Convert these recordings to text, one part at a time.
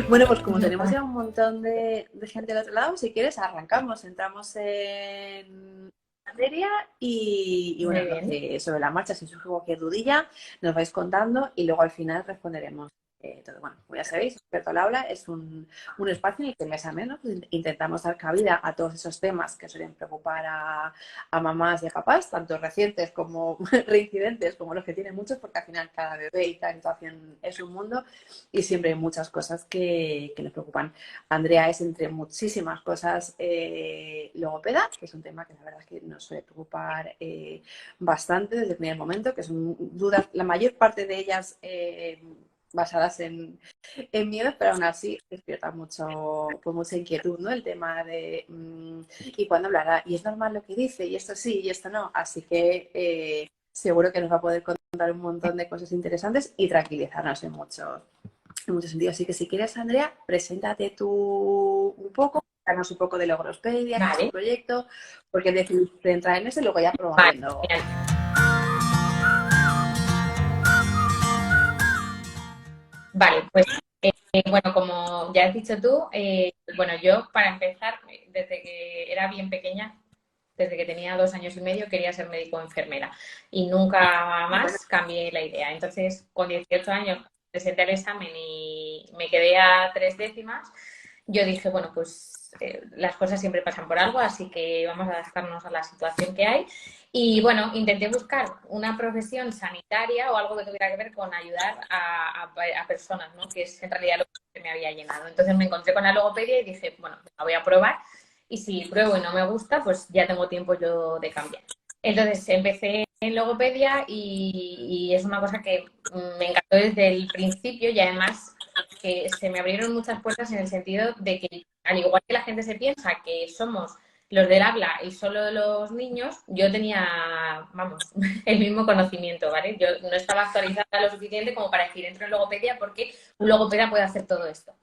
Bueno, pues como tenemos ya un montón de gente al otro lado, si quieres arrancamos, entramos en materia y Muy bueno, lo bien. que sobre la marcha, si surge cualquier dudilla, nos vais contando y luego al final responderemos todo. Bueno, como ya sabéis, Experto al Aula es un espacio en el que mes a menos pues, intentamos dar cabida a todos esos temas que suelen preocupar a mamás y a papás, tanto recientes como reincidentes, como los que tienen muchos, porque al final cada bebé y cada situación es un mundo y siempre hay muchas cosas que nos preocupan. Andrea es, entre muchísimas cosas, logopeda, que es un tema que la verdad es que nos suele preocupar bastante desde el primer momento, que son dudas, la mayor parte de ellas basadas en miedo, pero aún así despierta mucho, pues mucha inquietud, ¿no? El tema de ¿y cuándo hablará? Y es normal lo que dice, y esto sí, y esto no. Así que seguro que nos va a poder contar un montón de cosas interesantes y tranquilizarnos en muchos sentidos. Así que si quieres, Andrea, preséntate tú un poco, danos un poco de Logospedia, que es tu Vale, proyecto, porque decidiste entrar en eso y luego ya vale, promoviendo. genial. Vale, pues bueno, como ya has dicho tú, bueno, yo para empezar, desde que era bien pequeña, desde que tenía 2 años y medio, quería ser médico o enfermera y nunca Bueno, más cambié la idea. Entonces, con 18 años presenté el examen y me quedé a 3 décimas. Yo dije, bueno, pues las cosas siempre pasan por algo, así que vamos a adaptarnos a la situación que hay. Y bueno, intenté buscar una profesión sanitaria o algo que tuviera que ver con ayudar a personas, ¿no? Que es en realidad lo que me había llenado. Entonces me encontré con la logopedia y dije, bueno, la voy a probar y si pruebo y no me gusta, pues ya tengo tiempo yo de cambiar. Entonces empecé en logopedia y es una cosa que me encantó desde el principio y además que se me abrieron muchas puertas en el sentido de que, al igual que la gente se piensa que somos los del habla y solo los niños, yo tenía, vamos, el mismo conocimiento, ¿vale? Yo no estaba actualizada lo suficiente como para decir, entro en logopedia porque un logopeda puede hacer todo esto.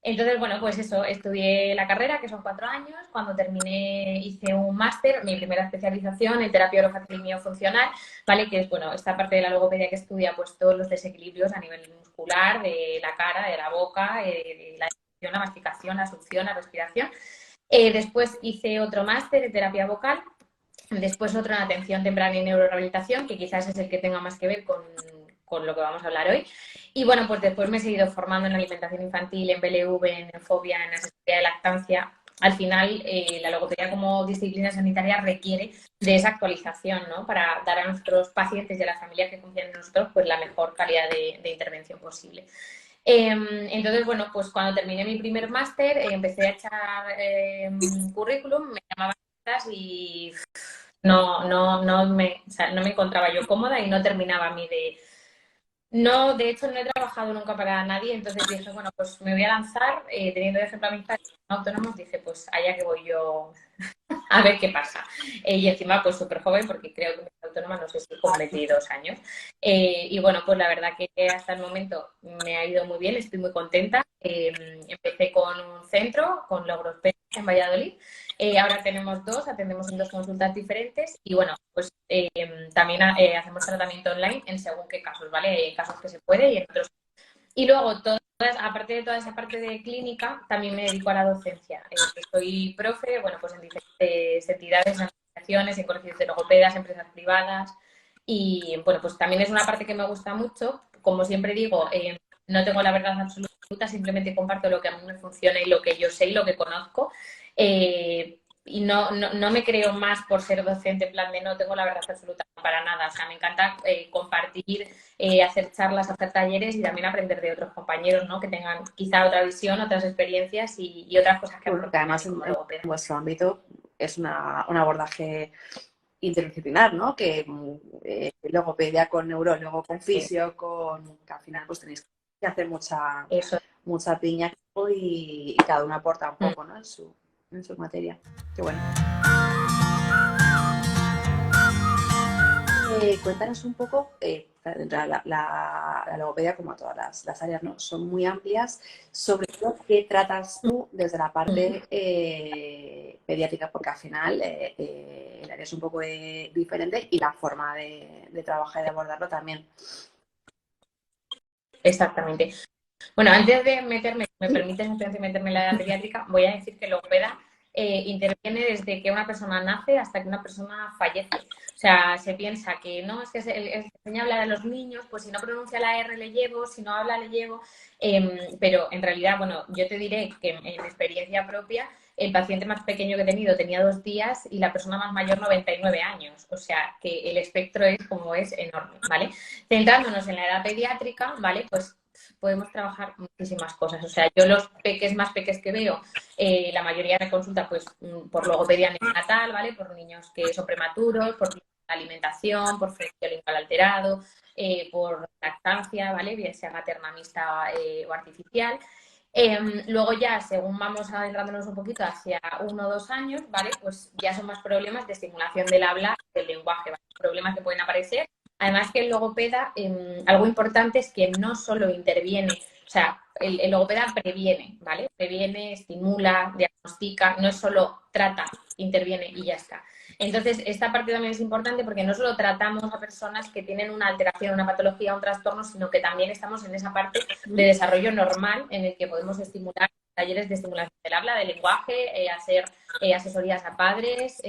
Entonces, bueno, pues eso, estudié la carrera, que son 4 años. Cuando terminé hice un máster, mi primera especialización en terapia orofacial y miofuncional, ¿vale? Que es, bueno, esta parte de la logopedia que estudia pues todos los desequilibrios a nivel muscular, de la cara, de la boca, de la digestión, la masticación, la succión, la respiración. Después hice otro máster en terapia vocal, después otro en atención temprana y neurorehabilitación, que quizás es el que tenga más que ver con lo que vamos a hablar hoy. Y bueno, pues después me he seguido formando en alimentación infantil, en BLV, en fobia, en asesoría de lactancia. Al final, la logopedia como disciplina sanitaria requiere de esa actualización, ¿no? Para dar a nuestros pacientes y a las familias que confían en nosotros pues la mejor calidad de intervención posible. Entonces, bueno, pues cuando terminé mi primer máster, empecé a echar currículum, me llamaban y o sea, no me encontraba yo cómoda y no terminaba a mí de... No, de hecho no he trabajado nunca para nadie, entonces dije, bueno, pues me voy a lanzar, teniendo de ejemplo a mis padres autónomos, dije, pues allá que voy yo a ver qué pasa. Y encima, pues súper joven, porque creo que mi autónoma no sé si con 22 años. Y bueno, pues la verdad que hasta el momento me ha ido muy bien, estoy muy contenta. Empecé con un centro, con Logros Pérez en Valladolid. Ahora tenemos dos, atendemos en dos consultas diferentes y bueno, pues también hacemos tratamiento online en según qué casos, ¿vale? Hay casos que se puede y en otros. Y luego, aparte de toda esa parte de clínica, también me dedico a la docencia. Soy profe, bueno, pues en diferentes entidades, en asociaciones, en colegios de logopedas, empresas privadas. Y bueno, pues también es una parte que me gusta mucho. Como siempre digo, no tengo la verdad absoluta, simplemente comparto lo que a mí me funciona y lo que yo sé y lo que conozco. Y no me creo más por ser docente, en plan de no tengo la verdad absoluta para nada. O sea, me encanta compartir, hacer charlas, hacer talleres y también aprender de otros compañeros, ¿no? Que tengan quizá otra visión, otras experiencias y otras cosas que bueno, que aporten a además mí como en logopeda. vuestro ámbito es un abordaje interdisciplinar, ¿no? Que logopedia con neurólogo, con fisio, que al final pues tenéis que hacer Eso. mucha piña y cada uno aporta un poco, ¿no? En su materia. Qué bueno. Cuéntanos un poco, la logopedia, como todas las áreas, ¿no? Son muy amplias. Sobre todo, ¿qué tratas tú desde la parte pediátrica? Porque al final el área es un poco diferente y la forma de trabajar y de abordarlo también. Exactamente. Bueno, antes de meterme me permites antes de meterme en la edad pediátrica, voy a decir que el logopeda interviene desde que una persona nace hasta que una persona fallece. O sea, se piensa que no, es que se enseña a hablar a los niños, pues si no pronuncia la R le llevo, si no habla le llevo, pero en realidad, bueno, yo te diré que en experiencia propia, el paciente más pequeño que he tenido tenía 2 días y la persona más mayor 99 años. O sea, que el espectro es como es enorme, ¿vale? Centrándonos en la edad pediátrica, ¿vale? Pues podemos trabajar muchísimas cosas. O sea, yo los peques más peques que veo, la mayoría me consulta pues por logopedia neonatal, ¿vale? Por niños que son prematuros, por alimentación, por flexión lingual alterado, por lactancia, ¿vale? Bien sea materna, mixta o artificial. Luego ya, según vamos adentrándonos un poquito hacia 1 o 2 años, ¿vale? Pues ya son más problemas de estimulación del habla y del lenguaje, ¿vale? Problemas que pueden aparecer. Además que el logopeda, algo importante es que no solo interviene, o sea, el logopeda previene, ¿vale? Previene, estimula, diagnostica, no es solo trata, interviene y ya está. Entonces, esta parte también es importante porque no solo tratamos a personas que tienen una alteración, una patología, un trastorno, sino que también estamos en esa parte de desarrollo normal en el que podemos estimular talleres de estimulación del habla, del lenguaje, hacer asesorías a padres,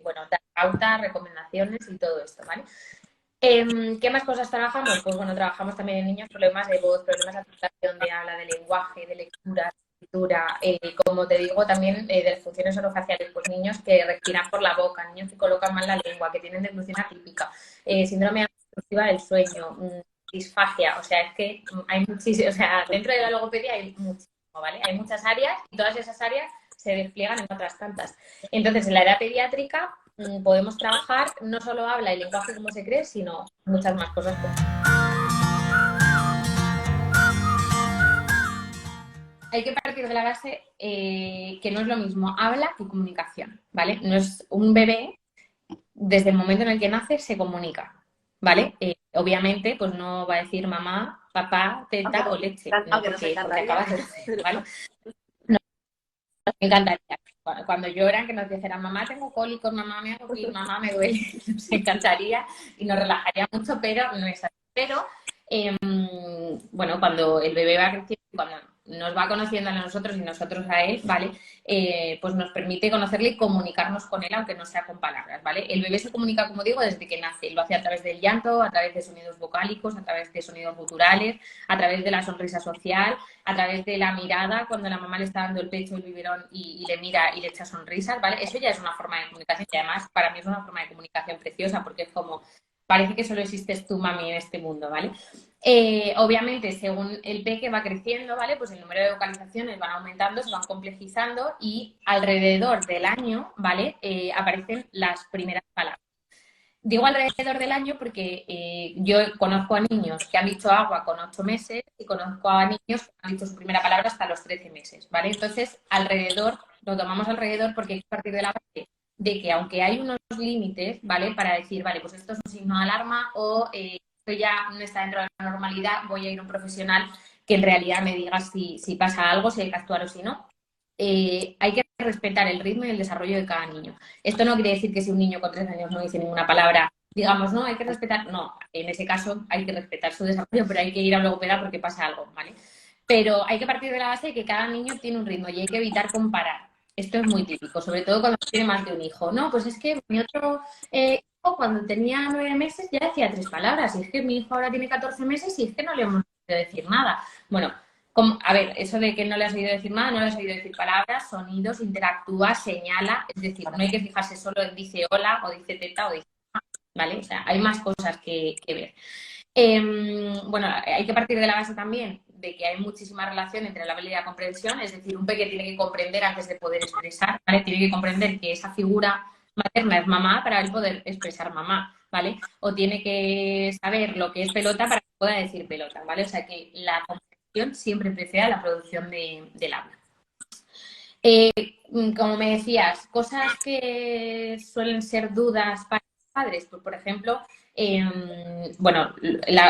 bueno, dar pautas, recomendaciones y todo esto, ¿vale? ¿Qué más cosas trabajamos? Pues bueno, trabajamos también en niños problemas de voz, problemas de articulación, de habla, de lenguaje, de lectura, de escritura, como te digo, también de las funciones orofaciales, pues niños que respiran por la boca, niños que colocan mal la lengua, que tienen deglución atípica, síndrome obstructiva del sueño, disfagia, o sea, es que hay muchísimo, o sea, dentro de la logopedia hay muchísimo, ¿vale? Hay muchas áreas y todas esas áreas se despliegan en otras tantas. Entonces, en la edad pediátrica podemos trabajar no solo habla y lenguaje como se cree, sino muchas más cosas. Hay que partir de la base que no es lo mismo habla que comunicación, ¿vale? No es un bebé, desde el momento en el que nace se comunica, ¿vale? Obviamente, pues no va a decir mamá, papá, teta o leche, no porque acabas de nacer, ¿vale? No, me encantaría. Cuando lloran, que nos dijeran, mamá, tengo cólicos, mamá, me hago pis, mamá, me duele, nos encantaría y nos relajaría mucho, pero no es así. Pero, bueno, cuando el bebé va creciendo, cuando nos va conociendo a nosotros y nosotros a él, ¿vale? Pues nos permite conocerle y comunicarnos con él, aunque no sea con palabras, ¿vale? El bebé se comunica, como digo, desde que nace. Lo hace a través del llanto, a través de sonidos vocálicos, a través de sonidos guturales, a través de la sonrisa social, a través de la mirada, cuando la mamá le está dando el pecho, el biberón y le mira y le echa sonrisas, ¿vale? Eso ya es una forma de comunicación y además para mí es una forma de comunicación preciosa porque es como, parece que solo existes tú, mami, en este mundo, ¿vale? Obviamente, según el peque va creciendo, ¿vale? Pues el número de vocalizaciones van aumentando, se van complejizando y alrededor del año, ¿vale? Aparecen las primeras palabras. Digo alrededor del año porque yo conozco a niños que han dicho agua con 8 meses y conozco a niños que han dicho su primera palabra hasta los 13 meses, ¿vale? Entonces, alrededor, lo tomamos alrededor porque hay que partir de la base de que aunque hay unos límites, ¿vale? Para decir, vale, pues esto es un signo de alarma o esto ya no está dentro de la normalidad, voy a ir a un profesional que en realidad me diga si pasa algo, si hay que actuar o si no. Hay que respetar el ritmo y el desarrollo de cada niño. Esto no quiere decir que si un niño con 3 años no dice ninguna palabra, digamos, no, hay que respetar, no, en ese caso hay que respetar su desarrollo, pero hay que ir a un logopeda porque pasa algo, ¿vale? Pero hay que partir de la base de que cada niño tiene un ritmo y hay que evitar comparar. Esto es muy típico, sobre todo cuando tiene más de un hijo. No, pues es que mi otro hijo cuando tenía 9 meses ya decía 3 palabras y es que mi hijo ahora tiene 14 meses y es que no le hemos oído decir nada. Bueno, a ver, eso de que no le has oído decir nada, no le has oído decir palabras, sonidos, interactúa, señala, es decir, no hay que fijarse solo en dice hola o dice teta o dice ¿vale? O sea, hay más cosas que ver. Bueno, hay que partir de la base también de que hay muchísima relación entre la habla y la comprensión, es decir, un peque tiene que comprender antes de poder expresar, ¿vale? Tiene que comprender que esa figura materna es mamá para él poder expresar mamá, ¿vale? O tiene que saber lo que es pelota para que pueda decir pelota, ¿vale? O sea que la comprensión siempre precede a la producción del habla. Como me decías, cosas que suelen ser dudas para los padres, pues por ejemplo, bueno,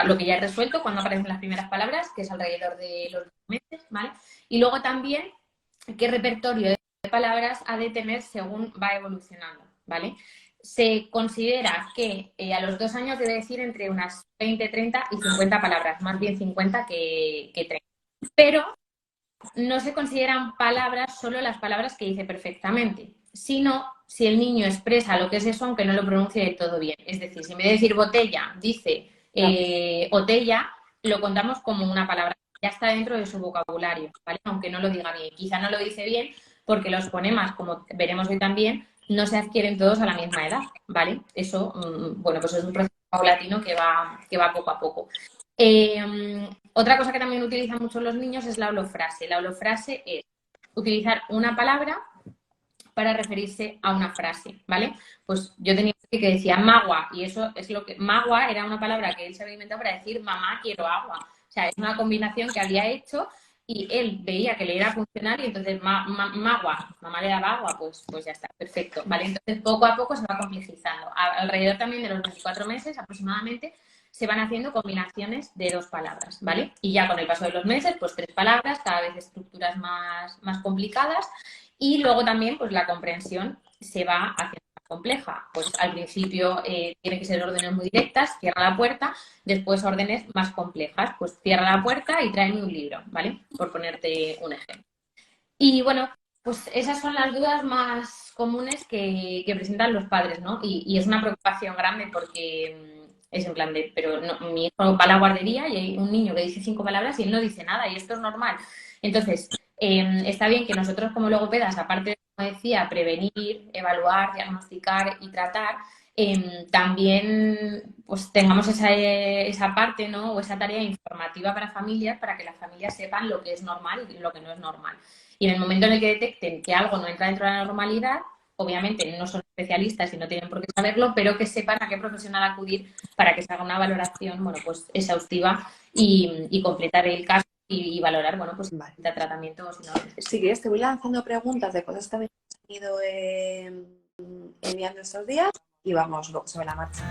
lo que ya he resuelto cuando aparecen las primeras palabras, que es alrededor de los 2 meses, ¿vale? Y luego también qué repertorio de palabras ha de tener según va evolucionando, ¿vale? Se considera que a los 2 años debe decir entre unas 20, 30 y 50 palabras, más bien 50 que 30. Pero no se consideran palabras solo las palabras que dice perfectamente, sino si el niño expresa lo que es eso aunque no lo pronuncie del todo bien. Es decir, si en vez de decir botella dice botella, lo contamos como una palabra que ya está dentro de su vocabulario, ¿vale? Aunque no lo diga bien. Quizá no lo dice bien porque los fonemas, como veremos hoy también, no se adquieren todos a la misma edad, ¿vale? Eso, bueno, pues es un proceso paulatino que va poco a poco. Otra cosa que también utilizan mucho los niños es la holofrase. La holofrase es utilizar una palabra para referirse a una frase, ¿vale? Pues yo tenía que decía magua y eso es lo que... Magua era una palabra que él se había inventado para decir mamá, quiero agua. O sea, es una combinación que había hecho y él veía que le era funcional y entonces magua, mamá le daba agua, pues ya está, perfecto, ¿vale? Entonces poco a poco se va complejizando. Alrededor también de los 24 meses aproximadamente se van haciendo combinaciones de 2 palabras, ¿vale? Y ya con el paso de los meses, pues 3 palabras, cada vez estructuras más complicadas y luego también, pues la comprensión se va haciendo más compleja. Pues al principio tiene que ser órdenes muy directas, cierra la puerta, después órdenes más complejas, pues cierra la puerta y tráeme un libro, ¿vale? Por ponerte un ejemplo. Y bueno, pues esas son las dudas más comunes que presentan los padres, ¿no? Y es una preocupación grande porque es en plan de, pero no, mi hijo va a la guardería y hay un niño que dice 5 palabras y él no dice nada y esto es normal. Entonces, está bien que nosotros como logopedas, aparte de, como decía, prevenir, evaluar, diagnosticar y tratar, también pues tengamos esa parte, ¿no? O esa tarea informativa para familias, para que las familias sepan lo que es normal y lo que no es normal. Y en el momento en el que detecten que algo no entra dentro de la normalidad, obviamente no son especialistas y no tienen por qué saberlo, pero que sepan a qué profesional acudir para que se haga una valoración, bueno, pues exhaustiva y completar el caso y valorar, bueno, pues Vale. si necesita tratamiento o si no lo necesita. Si quieres, te voy lanzando preguntas de cosas que también he ido enviando estos días y vamos luego sobre la marcha.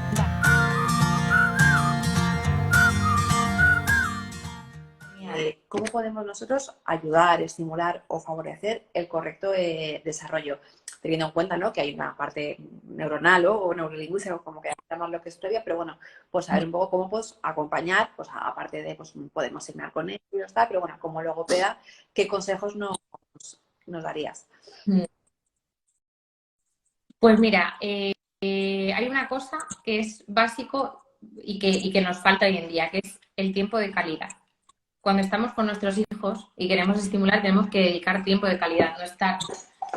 ¿Cómo podemos nosotros ayudar, estimular o favorecer el correcto desarrollo? Teniendo en cuenta, ¿no?, que hay una parte neuronal o neurolingüística, como que llamamos lo que es previa, pero bueno, pues saber un poco cómo pues acompañar, pues aparte de, pues podemos signar con ellos, está, pero bueno, como logopeda, ¿qué consejos nos darías? Pues mira, hay una cosa que es básico y que nos falta hoy en día, que es el tiempo de calidad. Cuando estamos con nuestros hijos y queremos estimular, tenemos que dedicar tiempo de calidad, no estar,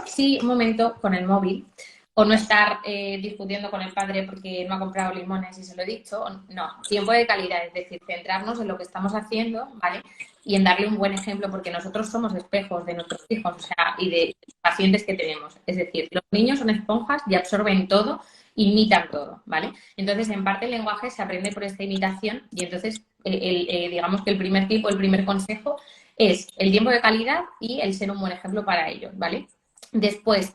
sí, un momento con el móvil, o no estar discutiendo con el padre porque no ha comprado limones y se lo he dicho. No, tiempo de calidad, es decir, centrarnos en lo que estamos haciendo, ¿vale? Y en darle un buen ejemplo, porque nosotros somos espejos de nuestros hijos, o sea, y de pacientes que tenemos. Es decir, los niños son esponjas y absorben todo, imitan todo, ¿vale? Entonces, en parte el lenguaje se aprende por esta imitación y entonces, digamos que el primer tipo, el primer consejo es el tiempo de calidad y el ser un buen ejemplo para ellos, ¿vale? Después,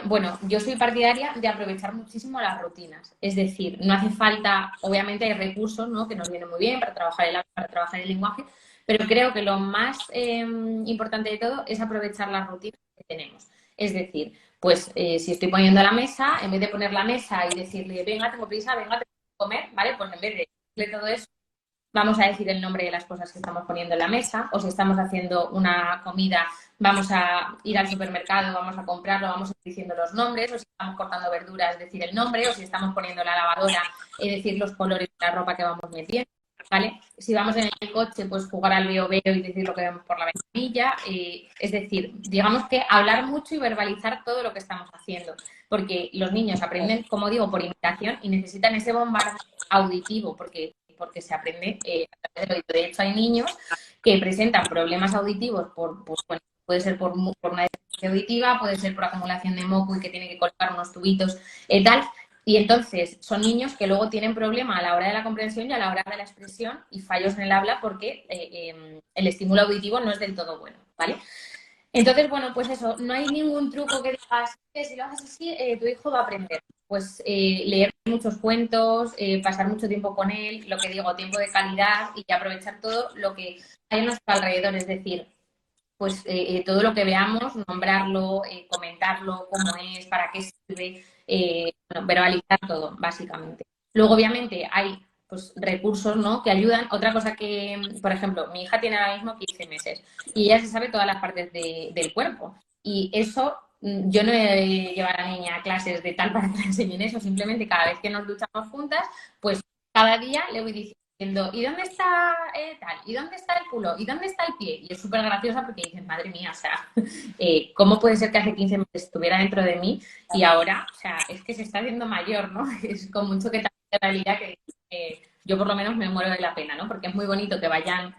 bueno, yo soy partidaria de aprovechar muchísimo las rutinas. Es decir, no hace falta, obviamente hay recursos, ¿no?, que nos vienen muy bien para trabajar el lenguaje, pero creo que lo más importante de todo es aprovechar las rutinas que tenemos. Es decir, pues si estoy poniendo la mesa, en vez de poner la mesa y decirle, venga, tengo prisa, venga, tengo que comer, ¿vale? Pues en vez de decirle todo eso, vamos a decir el nombre de las cosas que estamos poniendo en la mesa, o si estamos haciendo una comida, vamos a ir al supermercado, vamos a comprarlo, vamos a ir diciendo los nombres, o si estamos cortando verduras, decir el nombre, o si estamos poniendo la lavadora, decir los colores de la ropa que vamos metiendo, ¿vale? Si vamos en el coche, pues jugar al veo-veo y decir lo que vemos por la ventanilla, es decir, digamos que hablar mucho y verbalizar todo lo que estamos haciendo, porque los niños aprenden, como digo, por imitación y necesitan ese bombardeo auditivo, porque se aprende a través del oído. De hecho, hay niños que presentan problemas auditivos pues, bueno, puede ser por una deficiencia auditiva, puede ser por acumulación de moco y que tiene que colocar unos tubitos tal. Y entonces son niños que luego tienen problema a la hora de la comprensión y a la hora de la expresión y fallos en el habla porque el estímulo auditivo no es del todo bueno, ¿vale? Entonces, bueno, pues eso, no hay ningún truco que digas que si lo haces así, tu hijo va a aprender. Pues leer muchos cuentos, pasar mucho tiempo con él, lo que digo, tiempo de calidad y aprovechar todo lo que hay a nuestro alrededor, es decir, pues todo lo que veamos, nombrarlo, comentarlo, cómo es, para qué sirve, bueno, verbalizar todo, básicamente. Luego, obviamente, hay pues recursos, ¿no? Que ayudan. Otra cosa que, por ejemplo, mi hija tiene ahora mismo 15 meses y ella se sabe todas las partes del cuerpo. Y eso, yo no he de llevar a la niña a clases de tal para que le enseñen eso, simplemente cada vez que nos duchamos juntas, pues cada día le voy diciendo, ¿y dónde está tal? ¿Y dónde está el culo? ¿Y dónde está el pie? Y es súper graciosa porque dicen, madre mía, o sea, ¿cómo puede ser que hace 15 meses estuviera dentro de mí y ahora, o sea, es que se está haciendo mayor, ¿no? Es con mucho que de realidad que yo por lo menos me muero de la pena, ¿no? Porque es muy bonito que vayan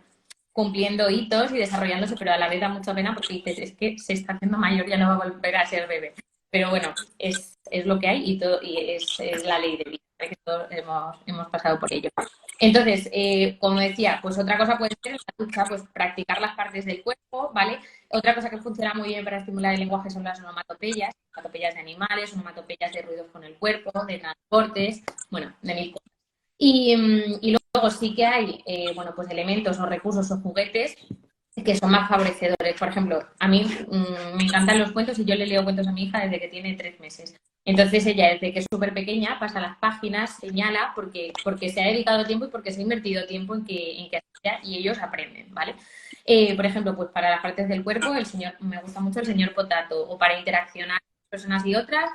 cumpliendo hitos y desarrollándose, pero a la vez da mucha pena porque dices, es que se está haciendo mayor, ya no va a volver a ser bebé. Pero bueno, es lo que hay y, todo, y es la ley de vida, que todos hemos pasado por ello. Entonces, como decía, pues otra cosa puede ser en la ducha, pues practicar las partes del cuerpo, ¿vale? Otra cosa que funciona muy bien para estimular el lenguaje son las onomatopeyas de animales, onomatopeyas de ruidos con el cuerpo, de transportes, bueno, de mil cosas. Y luego sí que hay, bueno, pues elementos o recursos o juguetes que son más favorecedores. Por ejemplo, a mí me encantan los cuentos y yo le leo cuentos a mi hija desde que tiene 3 meses. Entonces ella, desde que es súper pequeña, pasa las páginas, señala, porque se ha dedicado tiempo y porque se ha invertido tiempo en que hacía y ellos aprenden, ¿vale? Por ejemplo, pues para las partes del cuerpo, me gusta mucho el señor Potato, o para interaccionar personas y otras,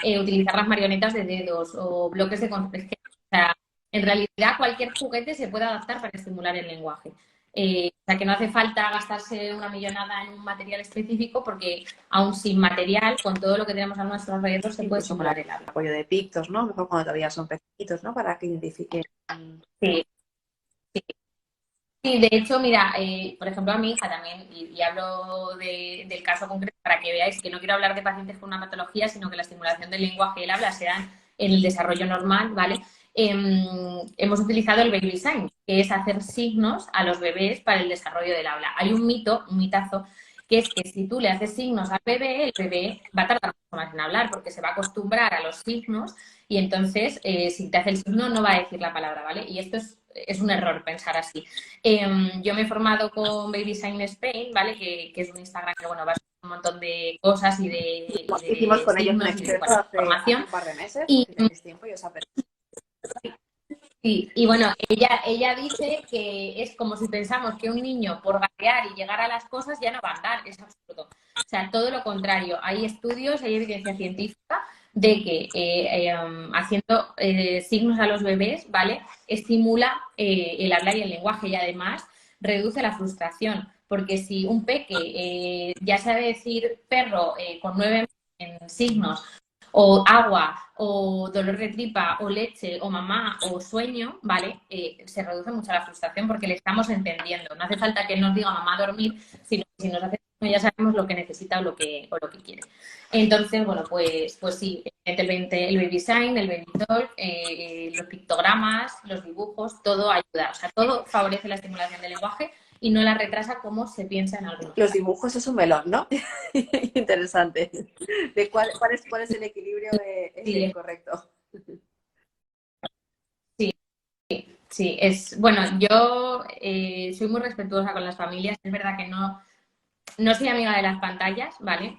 utilizar las marionetas de dedos o bloques de construcción. O sea, en realidad cualquier juguete se puede adaptar para estimular el lenguaje. O sea, que no hace falta gastarse una millonada en un material específico porque aún sin material, con todo lo que tenemos a nuestro alrededor, se puede estimular el habla. Apoyo de pictos, ¿no? Mejor cuando todavía son pequeñitos, ¿no? Para que identifiquen. Sí, sí. Sí, de hecho, mira, por ejemplo, a mi hija también, y hablo del caso concreto para que veáis que no quiero hablar de pacientes con una patología, sino que la estimulación del lenguaje y el habla se dan en el desarrollo normal, ¿vale? Hemos utilizado el baby sign, que es hacer signos a los bebés para el desarrollo del habla. Hay un mitazo, que es que si tú le haces signos al bebé, el bebé va a tardar mucho más en hablar porque se va a acostumbrar a los signos y entonces si te hace el signo no va a decir la palabra, ¿vale? Y esto es un error pensar así. Yo me he formado con Baby Sign Spain, ¿vale? Que es un Instagram que, bueno, va a un montón de cosas y de Hicimos con ellos un signos y de experto hace formación. un par de meses, Y, hace tiempo, y os ha y bueno, ella dice que es como si pensamos que un niño por gatear y llegar a las cosas ya no va a andar, es absurdo. O sea, todo lo contrario. Hay estudios, hay evidencia científica de que haciendo signos a los bebés, ¿vale? Estimula el hablar y el lenguaje y además reduce la frustración. Porque si un peque ya sabe decir perro con 9 en signos o agua, o dolor de tripa, o leche, o mamá, o sueño, ¿vale? Se reduce mucho la frustración porque le estamos entendiendo. No hace falta que él nos diga mamá dormir, sino que si nos hace ya sabemos lo que necesita o lo que quiere. Entonces, bueno, pues sí, el baby sign, el baby talk, los pictogramas, los dibujos, todo ayuda. O sea, todo favorece la estimulación del lenguaje y no la retrasa como se piensa en algunos Los dibujos es un melón, ¿no? Interesante. ¿De cuál es el equilibrio sí, correcto? sí. Sí, bueno, yo soy muy respetuosa con las familias. Es verdad que no soy amiga de las pantallas, ¿vale?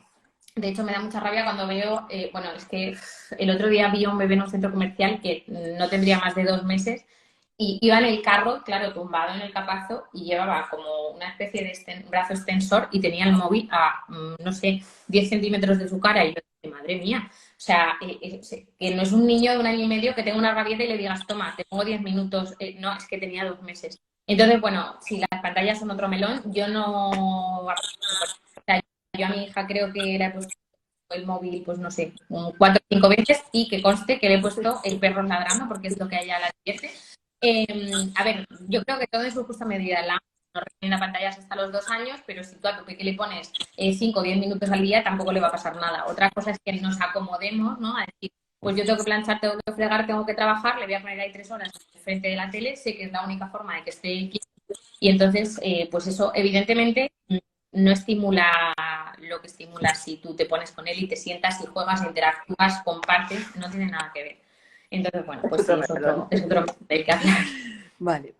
De hecho, me da mucha rabia cuando veo, bueno, es que el otro día vi a un bebé en un centro comercial que no tendría más de 2 meses y iba en el carro, claro, tumbado en el capazo y llevaba como una especie de brazo extensor y tenía el móvil a, no sé, 10 centímetros de su cara y yo dije, madre mía, o sea, que no es un niño de 1 año y medio que tenga una rabieta y le digas, toma, te pongo 10 minutos, no, es que tenía 2 meses. Entonces, bueno, si las pantallas son otro melón, yo no... O sea, yo a mi hija creo que le he puesto el móvil, pues no sé, 4 o 5 veces y que conste que le he puesto el perro ladrando porque es lo que a ella la divierte. A ver, yo creo que todo en su justa medida. La no recomienda pantallas hasta los 2 años, pero si tú a tu peque le pones 5 o 10 minutos al día, tampoco le va a pasar nada. Otra cosa es que nos acomodemos, ¿no? A decir, pues yo tengo que planchar, tengo que fregar, tengo que trabajar, le voy a poner ahí 3 horas frente de la tele, sé que es la única forma de que esté quieto. Y entonces, pues eso, evidentemente, no estimula lo que estimula si tú te pones con él y te sientas y juegas, interactúas, compartes, no tiene nada que ver. Entonces, bueno, pues sí, es otro del que hablar. Vale.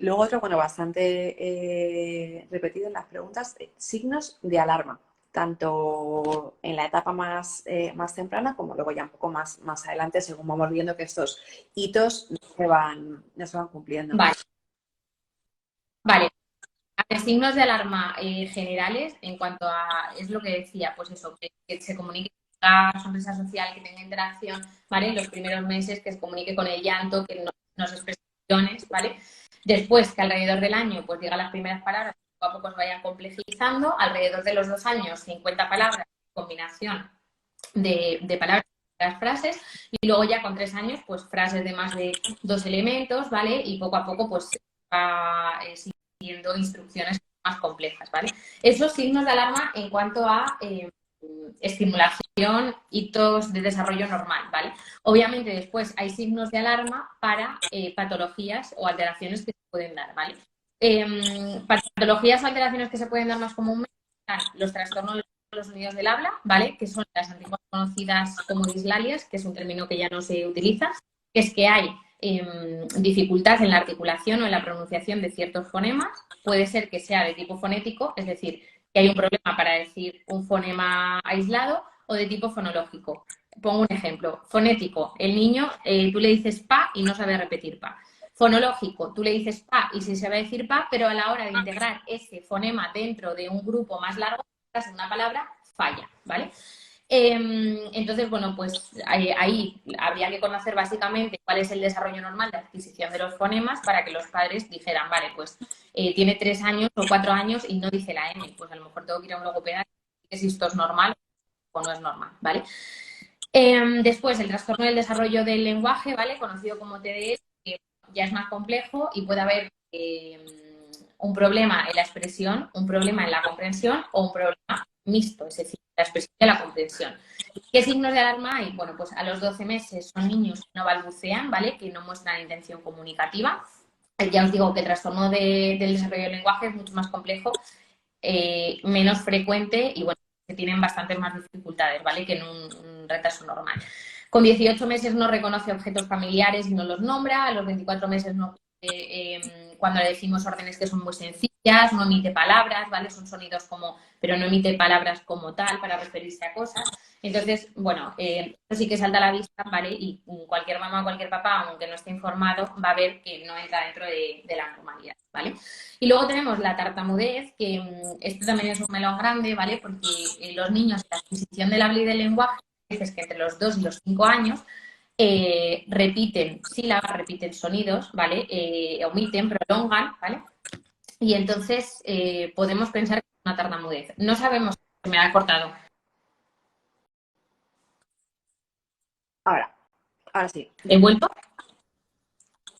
Luego otro, bueno, bastante repetido en las preguntas, signos de alarma. tanto en la etapa más temprana como luego ya un poco más adelante, según vamos viendo que estos hitos no se van cumpliendo. Vale. Vale. A ver, signos de alarma generales en cuanto a, es lo que decía, pues eso, que se comunique con la sonrisa social, que tenga interacción, ¿vale? En los primeros meses, que se comunique con el llanto, que nos exprese emociones, ¿vale? Después, que alrededor del año, pues diga las primeras palabras, poco a poco se vayan complejizando. Alrededor de los 2 años, 50 palabras, combinación de palabras, las frases, y luego ya con 3 años, pues frases de más de 2 elementos, ¿vale? Y poco a poco, pues va siguiendo instrucciones más complejas, ¿vale? Esos signos de alarma en cuanto a estimulación, hitos de desarrollo normal, ¿vale? Obviamente después hay signos de alarma para patologías o alteraciones que se pueden dar, ¿vale? Patologías o alteraciones que se pueden dar más comúnmente están los trastornos de los sonidos del habla, ¿vale? Que son las antiguas conocidas como dislalias, que es un término que ya no se utiliza, que es que hay dificultad en la articulación o en la pronunciación de ciertos fonemas. Puede ser que sea de tipo fonético, es decir, que hay un problema para decir un fonema aislado, o de tipo fonológico. Pongo un ejemplo. Fonético, el niño, tú le dices pa y no sabe repetir pa. Fonológico, tú le dices pa y sí sabe decir pa, pero a la hora de integrar ese fonema dentro de un grupo más largo, en una palabra, falla, ¿vale? Entonces, bueno, pues ahí habría que conocer básicamente cuál es el desarrollo normal de adquisición de los fonemas para que los padres dijeran, vale, pues tiene 3 años o 4 años y no dice la M, pues a lo mejor tengo que ir a un logopeda y si esto es normal o no es normal, ¿vale? Después, el trastorno del desarrollo del lenguaje, ¿vale? Conocido como TDE, que ya es más complejo y puede haber un problema en la expresión, un problema en la comprensión o un problema mixto, es decir, la expresión y la comprensión. ¿Qué signos de alarma hay? Bueno, pues a los 12 meses son niños que no balbucean, ¿vale? Que no muestran intención comunicativa. Ya os digo que el trastorno del desarrollo del lenguaje es mucho más complejo, menos frecuente y, bueno, que tienen bastantes más dificultades, ¿vale? Que en un retraso normal. Con 18 meses no reconoce objetos familiares y no los nombra. A los 24 meses no, cuando le decimos órdenes que son muy sencillas, no emite palabras, ¿vale? Son sonidos como, pero no emite palabras como tal para referirse a cosas. Entonces, bueno, eso sí que salta a la vista, ¿vale? Y cualquier mamá, cualquier papá, aunque no esté informado, va a ver que no entra dentro de la normalidad, ¿vale? Y luego tenemos la tartamudez, que esto también es un melón grande, ¿vale? Porque los niños, la adquisición del habla y del lenguaje, a veces que entre los 2 y los 5 años, repiten sílabas, repiten sonidos, ¿vale? Omiten, prolongan, ¿vale? Y entonces podemos pensar que es una tartamudez. No sabemos si me ha cortado. Ahora sí. ¿He vuelto?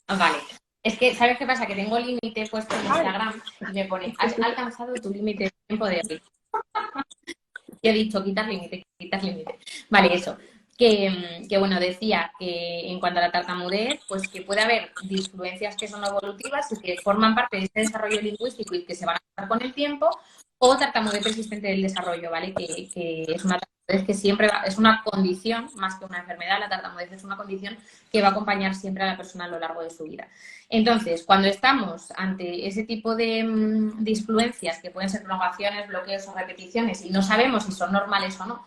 Vale. Es que, ¿sabes qué pasa? Que tengo límite puesto en Instagram y me pone, has alcanzado tu límite de tiempo de hoy. Y he dicho, quitar límite, quitar límite. Vale, eso. Que bueno, decía que en cuanto a la tartamudez, pues que puede haber disfluencias que son evolutivas y que forman parte de este desarrollo lingüístico y que se van a dar con el tiempo, o tartamudez persistente del desarrollo, ¿vale? Que es una tartamudez que siempre es una condición, más que una enfermedad, la tartamudez es una condición que va a acompañar siempre a la persona a lo largo de su vida. Entonces, cuando estamos ante ese tipo de disfluencias, que pueden ser prolongaciones, bloqueos o repeticiones, y no sabemos si son normales o no,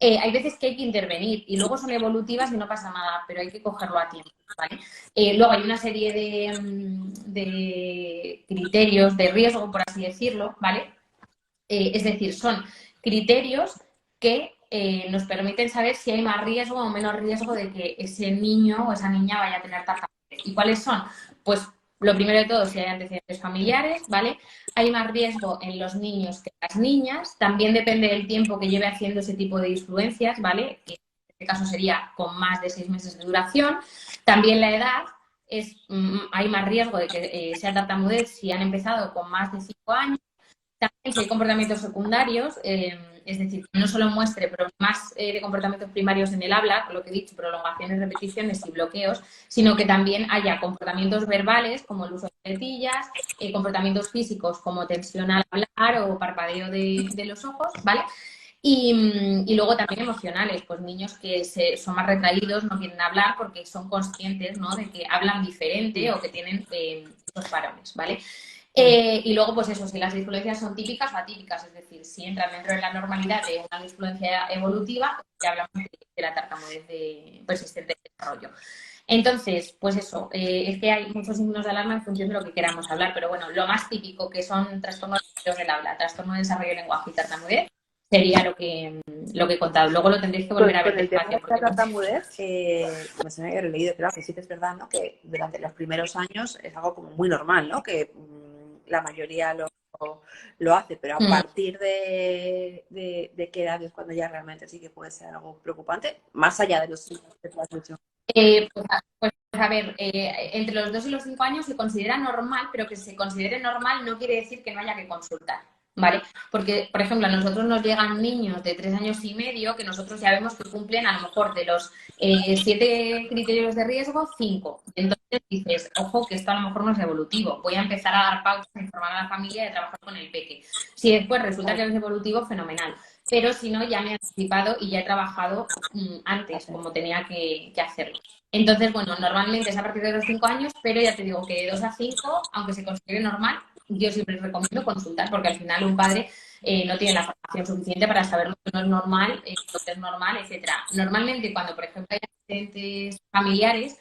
hay veces que hay que intervenir y luego son evolutivas y no pasa nada, pero hay que cogerlo a tiempo, ¿vale? Luego hay una serie de criterios de riesgo, por así decirlo, ¿vale? Es decir, son criterios que nos permiten saber si hay más riesgo o menos riesgo de que ese niño o esa niña vaya a tener tartamudez. ¿Y cuáles son? Pues lo primero de todo, si hay antecedentes familiares, ¿vale? Hay más riesgo en los niños que en las niñas. También depende del tiempo que lleve haciendo ese tipo de influencias, ¿vale? Que en este caso sería con más de 6 meses de duración. También la edad. Hay más riesgo de que sea tartamudez si han empezado con más de 5 años. También si hay comportamientos secundarios, es decir, que no solo muestre problemas de comportamientos primarios en el habla, lo que he dicho, prolongaciones, repeticiones y bloqueos, sino que también haya comportamientos verbales, como el uso de muletillas, comportamientos físicos como tensión al hablar o parpadeo de los ojos, ¿vale? Y luego también emocionales, pues niños que son más retraídos, no quieren hablar porque son conscientes, ¿no?, de que hablan diferente o que tienen esos parones, ¿vale? Y luego, pues eso, si las disfluencias son típicas o atípicas, es decir, si entran dentro de la normalidad de una disfluencia evolutiva, ya hablamos de la tartamudez persistente de desarrollo. Entonces, pues eso, es que hay muchos signos de alarma en función de lo que queramos hablar, pero bueno, lo más típico que son trastornos del habla, trastorno de desarrollo del lenguaje y tartamudez, sería lo que he contado. Luego lo tendréis que volver a ver Con el tema despacio. de la Porque tartamudez, me suena que lo he leído, claro, que sí que es verdad, ¿no? Que durante los primeros años es algo como muy normal, ¿no? Que la mayoría lo hace, pero a partir de qué edad es cuando ya realmente sí que puede ser algo preocupante, más allá de los signos que tú has dicho. Pues a ver, entre los 2 y los 5 años se considera normal, pero que se considere normal no quiere decir que no haya que consultar, ¿vale? Porque, por ejemplo, a nosotros nos llegan niños de 3 años y medio que nosotros ya vemos que cumplen a lo mejor de los 7 criterios de riesgo, 5. Entonces dices, ojo, que esto a lo mejor no es evolutivo. Voy a empezar a dar pautas, a informar a la familia y a trabajar con el peque. Si después resulta que es evolutivo, fenomenal. Pero si no, ya me he anticipado y ya he trabajado antes como tenía que hacerlo. Entonces, bueno, normalmente es a partir de los 5 años, pero ya te digo que de 2 a 5, aunque se considere normal, yo siempre recomiendo consultar, porque al final un padre no tiene la formación suficiente para saber lo que no es normal, lo que es normal, etcétera. Normalmente, cuando, por ejemplo, hay accidentes familiares,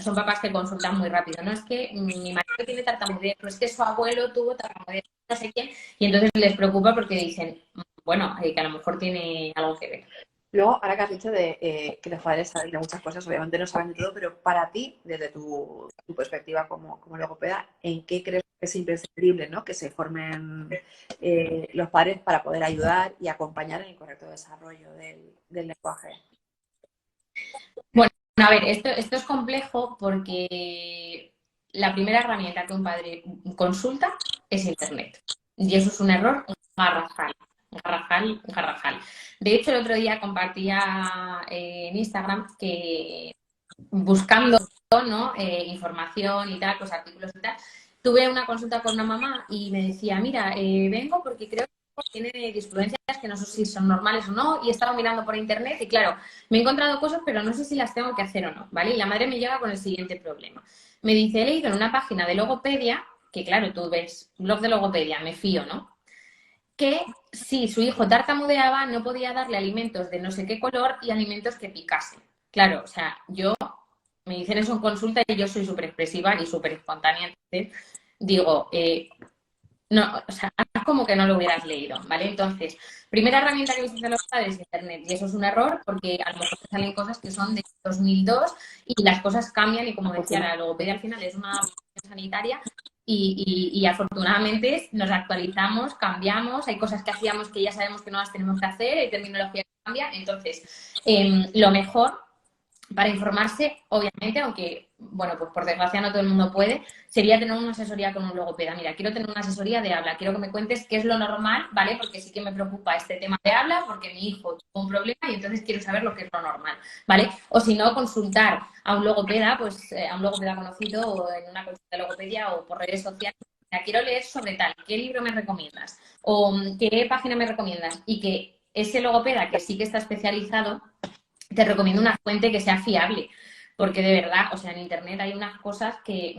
son papás que consultan muy rápido. No es que mi marido tiene tartamudez, no es que su abuelo tuvo tartamudez, no sé quién, y entonces les preocupa porque dicen, bueno, que a lo mejor tiene algo que ver. Luego, ahora que has dicho de que los padres saben de muchas cosas, obviamente no saben de todo, pero para ti, desde tu perspectiva como logopeda, ¿en qué crees que es imprescindible, ¿no? Que se formen los padres para poder ayudar y acompañar en el correcto desarrollo del lenguaje? Bueno, a ver, esto es complejo porque la primera herramienta que un padre consulta es Internet. Y eso es un error garrafal, garrafal, garrafal. De hecho, el otro día compartía en Instagram que buscando, ¿no? Información y tal, pues artículos y tal, tuve una consulta con una mamá y me decía, mira, vengo porque creo que tiene disfluencias que no sé si son normales o no, y he estado mirando por internet y claro, me he encontrado cosas, pero no sé si las tengo que hacer o no, ¿vale? Y la madre me llega con el siguiente problema. Me dice, he leído en una página de logopedia, que claro, tú ves, blog de logopedia, me fío, ¿no? Que si su hijo tartamudeaba, no podía darle alimentos de no sé qué color y alimentos que picasen. Claro, o sea, yo me dicen eso en consulta y yo soy súper expresiva y súper espontánea. Entonces, digo, no, o sea, haz como que no lo hubieras leído, ¿vale? Entonces, primera herramienta que visitan los padres, Internet. Y eso es un error porque a lo mejor te salen cosas que son de 2002 y las cosas cambian y como decía, la logopedia al final es una profesión sanitaria y afortunadamente nos actualizamos, cambiamos, hay cosas que hacíamos que ya sabemos que no las tenemos que hacer, hay terminología que cambia. Entonces, lo mejor para informarse, obviamente, aunque, bueno, pues por desgracia no todo el mundo puede, sería tener una asesoría con un logopeda. Mira, quiero tener una asesoría de habla, quiero que me cuentes qué es lo normal, ¿vale? Porque sí que me preocupa este tema de habla, porque mi hijo tuvo un problema y entonces quiero saber lo que es lo normal, ¿vale? O si no, consultar a un logopeda, pues a un logopeda conocido o en una consulta de logopedia o por redes sociales. Mira, quiero leer sobre tal, ¿qué libro me recomiendas? O qué página me recomiendas. Y que ese logopeda que sí que está especializado te recomiendo una fuente que sea fiable, porque de verdad, o sea, en Internet hay unas cosas que,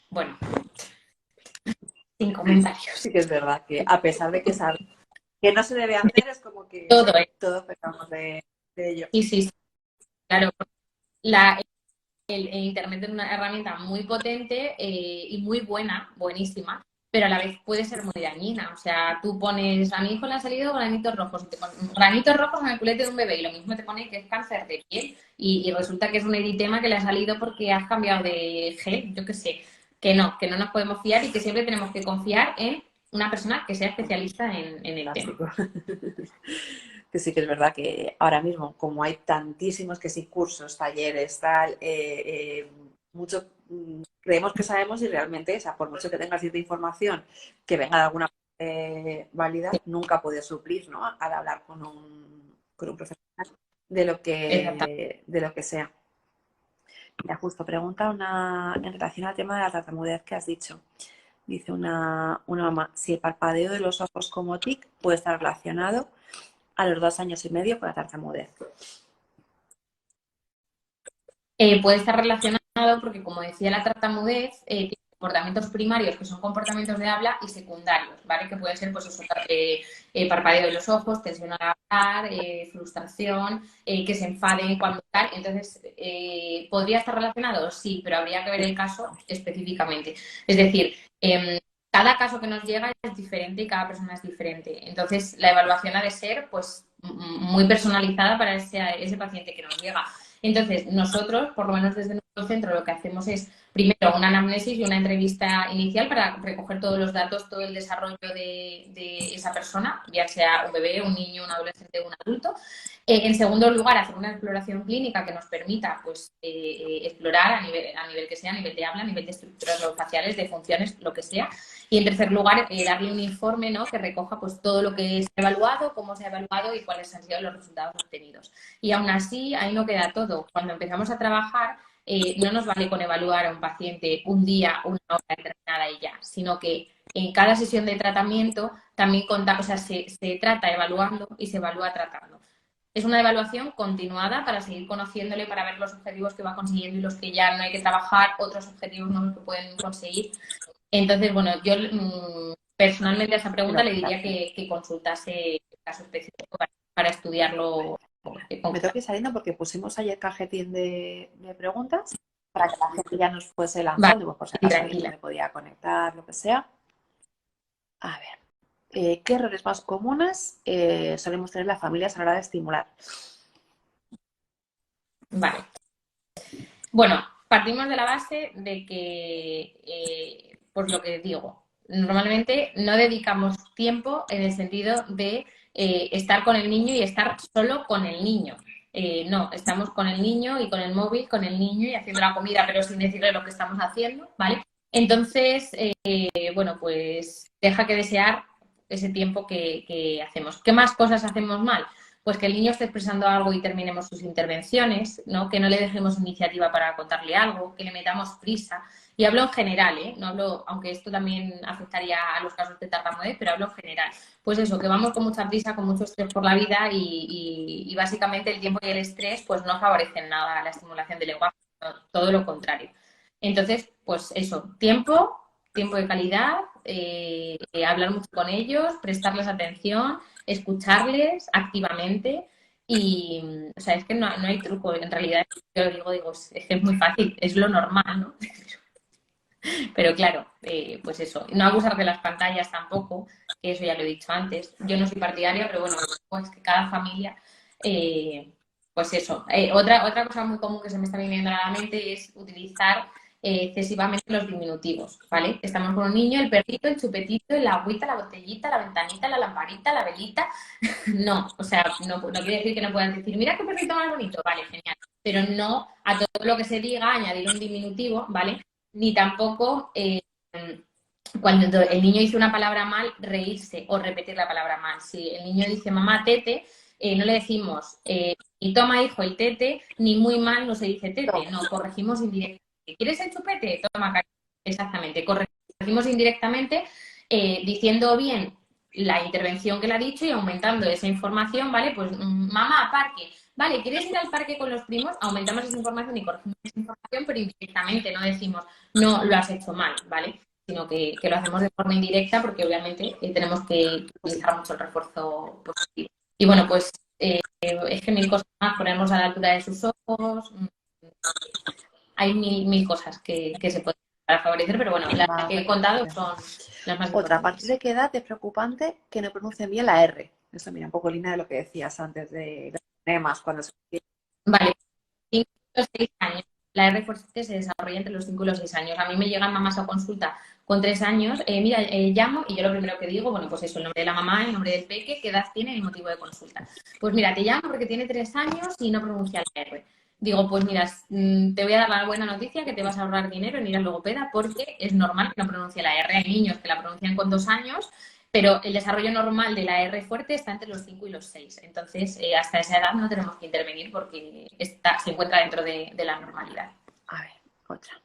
bueno, sin comentarios. Sí que es verdad que a pesar de que sabes que no se debe hacer, es como que Todo, ¿eh? todos pecamos de ello. Sí, sí, sí, claro. La, el Internet es una herramienta muy potente y muy buena, buenísima, pero a la vez puede ser muy dañina. O sea, tú pones, a mi hijo le han salido granitos rojos, y te pones granitos rojos en el culete de un bebé y lo mismo te pone que es cáncer de piel y resulta que es un eritema que le ha salido porque has cambiado de gel, yo qué sé, que no nos podemos fiar y que siempre tenemos que confiar en una persona que sea especialista en el tema. Que sí que es verdad que ahora mismo, como hay tantísimos que sí, cursos, talleres, tal, mucho creemos que sabemos y realmente, o sea, por mucho que tengas cierta información que venga de alguna válida, nunca puedes suplir, ¿no? Al hablar con un profesional de lo que sea. Mira, justo pregunta en relación al tema de la tartamudez que has dicho. Dice una mamá, si el parpadeo de los ojos como tic puede estar relacionado a los 2 años y medio con la tartamudez. Puede estar relacionado porque, como decía la tartamudez, tiene comportamientos primarios, que son comportamientos de habla, y secundarios, ¿vale? Que pueden ser, pues, eso, parpadeo de los ojos, tensión al hablar, frustración, que se enfaden cuando tal. Entonces, ¿podría estar relacionado? Sí, pero habría que ver el caso específicamente. Es decir, cada caso que nos llega es diferente y cada persona es diferente. Entonces, la evaluación ha de ser, pues, muy personalizada para ese paciente que nos llega. Entonces, nosotros, por lo menos desde nuestro centro, lo que hacemos es, primero, una anamnesis y una entrevista inicial para recoger todos los datos, todo el desarrollo de esa persona, ya sea un bebé, un niño, un adolescente o un adulto. En segundo lugar, hacer una exploración clínica que nos permita, pues, explorar a nivel que sea, a nivel de habla, a nivel de estructuras faciales, de funciones, lo que sea. Y en tercer lugar, darle un informe, ¿no?, que recoja, pues, todo lo que se ha evaluado, cómo se ha evaluado y cuáles han sido los resultados obtenidos. Y aún así, ahí no queda todo. Cuando empezamos a trabajar, no nos vale con evaluar a un paciente un día, una hora determinada y ya, sino que en cada sesión de tratamiento también se trata evaluando y se evalúa tratando. Es una evaluación continuada para seguir conociéndole, para ver los objetivos que va consiguiendo y los que ya no hay que trabajar, otros objetivos no que pueden conseguir. Entonces, bueno, yo personalmente a esa pregunta le diría que consultase el caso específico para estudiarlo. Me tengo que ir saliendo porque pusimos ayer cajetín de preguntas para que la gente ya nos fuese lanzando, Vale, pues por si acaso alguien tranquila. no me podía conectar, lo que sea. A ver, ¿qué errores más comunes solemos tener las familias a la hora de estimular? Vale. Bueno, partimos de la base de que, pues lo que digo, normalmente no dedicamos tiempo en el sentido de estar con el niño y estar solo con el niño. No, estamos con el niño y con el móvil, con el niño y haciendo la comida, pero sin decirle lo que estamos haciendo, ¿vale? Entonces, bueno, pues deja que desear ese tiempo que hacemos. ¿Qué más cosas hacemos mal? Pues que el niño esté expresando algo y terminemos sus intervenciones, ¿no? Que no le dejemos iniciativa para contarle algo, que le metamos prisa. Y hablo en general, ¿eh? No hablo, aunque esto también afectaría a los casos de tartamudez, pero hablo en general. Pues eso, que vamos con mucha prisa, con mucho estrés por la vida y básicamente el tiempo y el estrés pues no favorecen nada a la estimulación del lenguaje, todo lo contrario. Entonces, pues eso, tiempo de calidad, hablar mucho con ellos, prestarles atención, escucharles activamente y, o sea, es que no hay truco. En realidad, yo lo digo, es que es muy fácil, es lo normal, ¿no? Pero claro, pues eso, no abusar de las pantallas tampoco, que eso ya lo he dicho antes. Yo no soy partidaria, pero bueno, pues que cada familia, pues eso. Otra cosa muy común que se me está viniendo a la mente es utilizar excesivamente los diminutivos, ¿vale? Estamos con un niño, el perrito, el chupetito, el agüita, la botellita, la ventanita, la lamparita, la velita. No, o sea, no quiere decir que no puedan decir, mira qué perrito más bonito, vale, genial. Pero no a todo lo que se diga añadir un diminutivo, ¿vale? Ni tampoco cuando el niño dice una palabra mal, reírse o repetir la palabra mal. Si el niño dice mamá tete, no le decimos ni toma hijo el tete, ni muy mal no se dice tete, no, corregimos indirectamente. ¿Quieres el chupete? Toma cariño. Exactamente, corregimos indirectamente diciendo bien la intervención que le ha dicho y aumentando esa información, ¿vale? Pues mamá, parque. Vale, ¿quieres ir al parque con los primos? Aumentamos esa información y corregimos esa información, pero indirectamente no decimos, no, lo has hecho mal, ¿vale? Sino que lo hacemos de forma indirecta porque obviamente tenemos que utilizar mucho el refuerzo positivo. Y bueno, pues es que mil cosas más, ponernos a la altura de sus ojos, hay mil cosas que se pueden para favorecer, pero bueno, las que he contado son las más Otra, ¿a importantes. partir de qué edad es preocupante que no pronuncien bien la R? Eso mira, un poco línea de lo que decías antes de los fonemas, cuando se... Vale, 5 o 6 años. La R fuerte se desarrolla entre los 5 y los 6 años. A mí me llegan mamás a consulta con 3 años. Mira, llamo y yo lo primero que digo, bueno, pues eso, el nombre de la mamá, el nombre del peque, qué edad tiene y motivo de consulta. Pues mira, te llamo porque tiene 3 años y no pronuncia la R. Digo, pues mira, te voy a dar la buena noticia que te vas a ahorrar dinero en ir al logopeda porque es normal que no pronuncie la R. Hay niños que la pronuncian con 2 años, pero el desarrollo normal de la R fuerte está entre los 5 y los 6. Entonces, hasta esa edad no tenemos que intervenir porque se encuentra dentro de la normalidad. A ver, otra.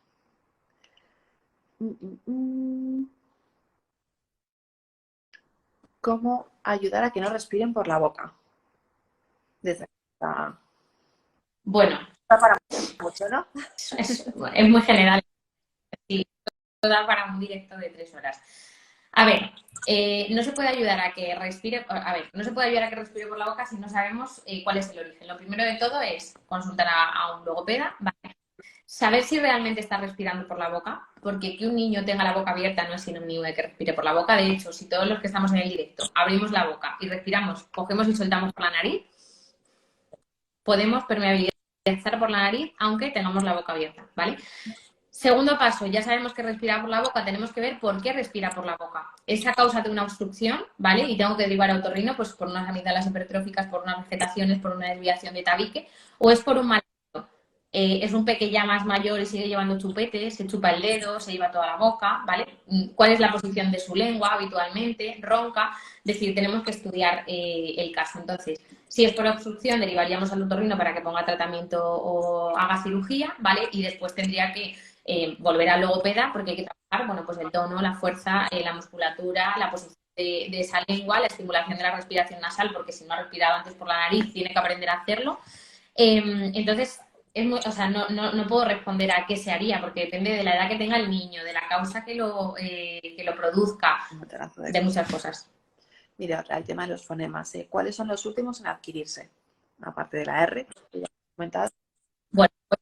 ¿Cómo ayudar a que no respiren por la boca? Desde esta... Bueno, Está para mucho, ¿no? es muy general. Sí, da para un directo de 3 horas. A ver, no se puede ayudar a que respire, no se puede ayudar a que respire por la boca si no sabemos cuál es el origen. Lo primero de todo es consultar a un logopeda, ¿vale? Saber si realmente está respirando por la boca, porque que un niño tenga la boca abierta no es sinónimo de que respire por la boca. De hecho, si todos los que estamos en el directo abrimos la boca y respiramos, cogemos y soltamos por la nariz, podemos permeabilizar por la nariz aunque tengamos la boca abierta, ¿vale? Segundo paso, ya sabemos que respira por la boca, tenemos que ver por qué respira por la boca. ¿Es a causa de una obstrucción, ¿vale? Y tengo que derivar a otorrino, pues por unas amígdalas hipertróficas, por unas vegetaciones, por una desviación de tabique, o es por un mal es un peque ya más mayor y sigue llevando chupetes, se chupa el dedo, se lleva toda la boca, ¿vale? ¿Cuál es la posición de su lengua habitualmente? Ronca. Es decir, tenemos que estudiar el caso. Entonces, si es por obstrucción, derivaríamos al otorrino para que ponga tratamiento o haga cirugía, ¿vale? Y después tendría que volver al logopeda porque hay que trabajar, bueno, pues el tono, la fuerza, la musculatura, la posición de esa lengua, la estimulación de la respiración nasal, porque si no ha respirado antes por la nariz, tiene que aprender a hacerlo. Entonces, no puedo responder a qué se haría, porque depende de la edad que tenga el niño, de la causa que lo produzca, de muchas cosas. Mira, el tema de los fonemas. ¿Cuáles son los últimos en adquirirse? Aparte de la R, que ya he comentado. Bueno, pues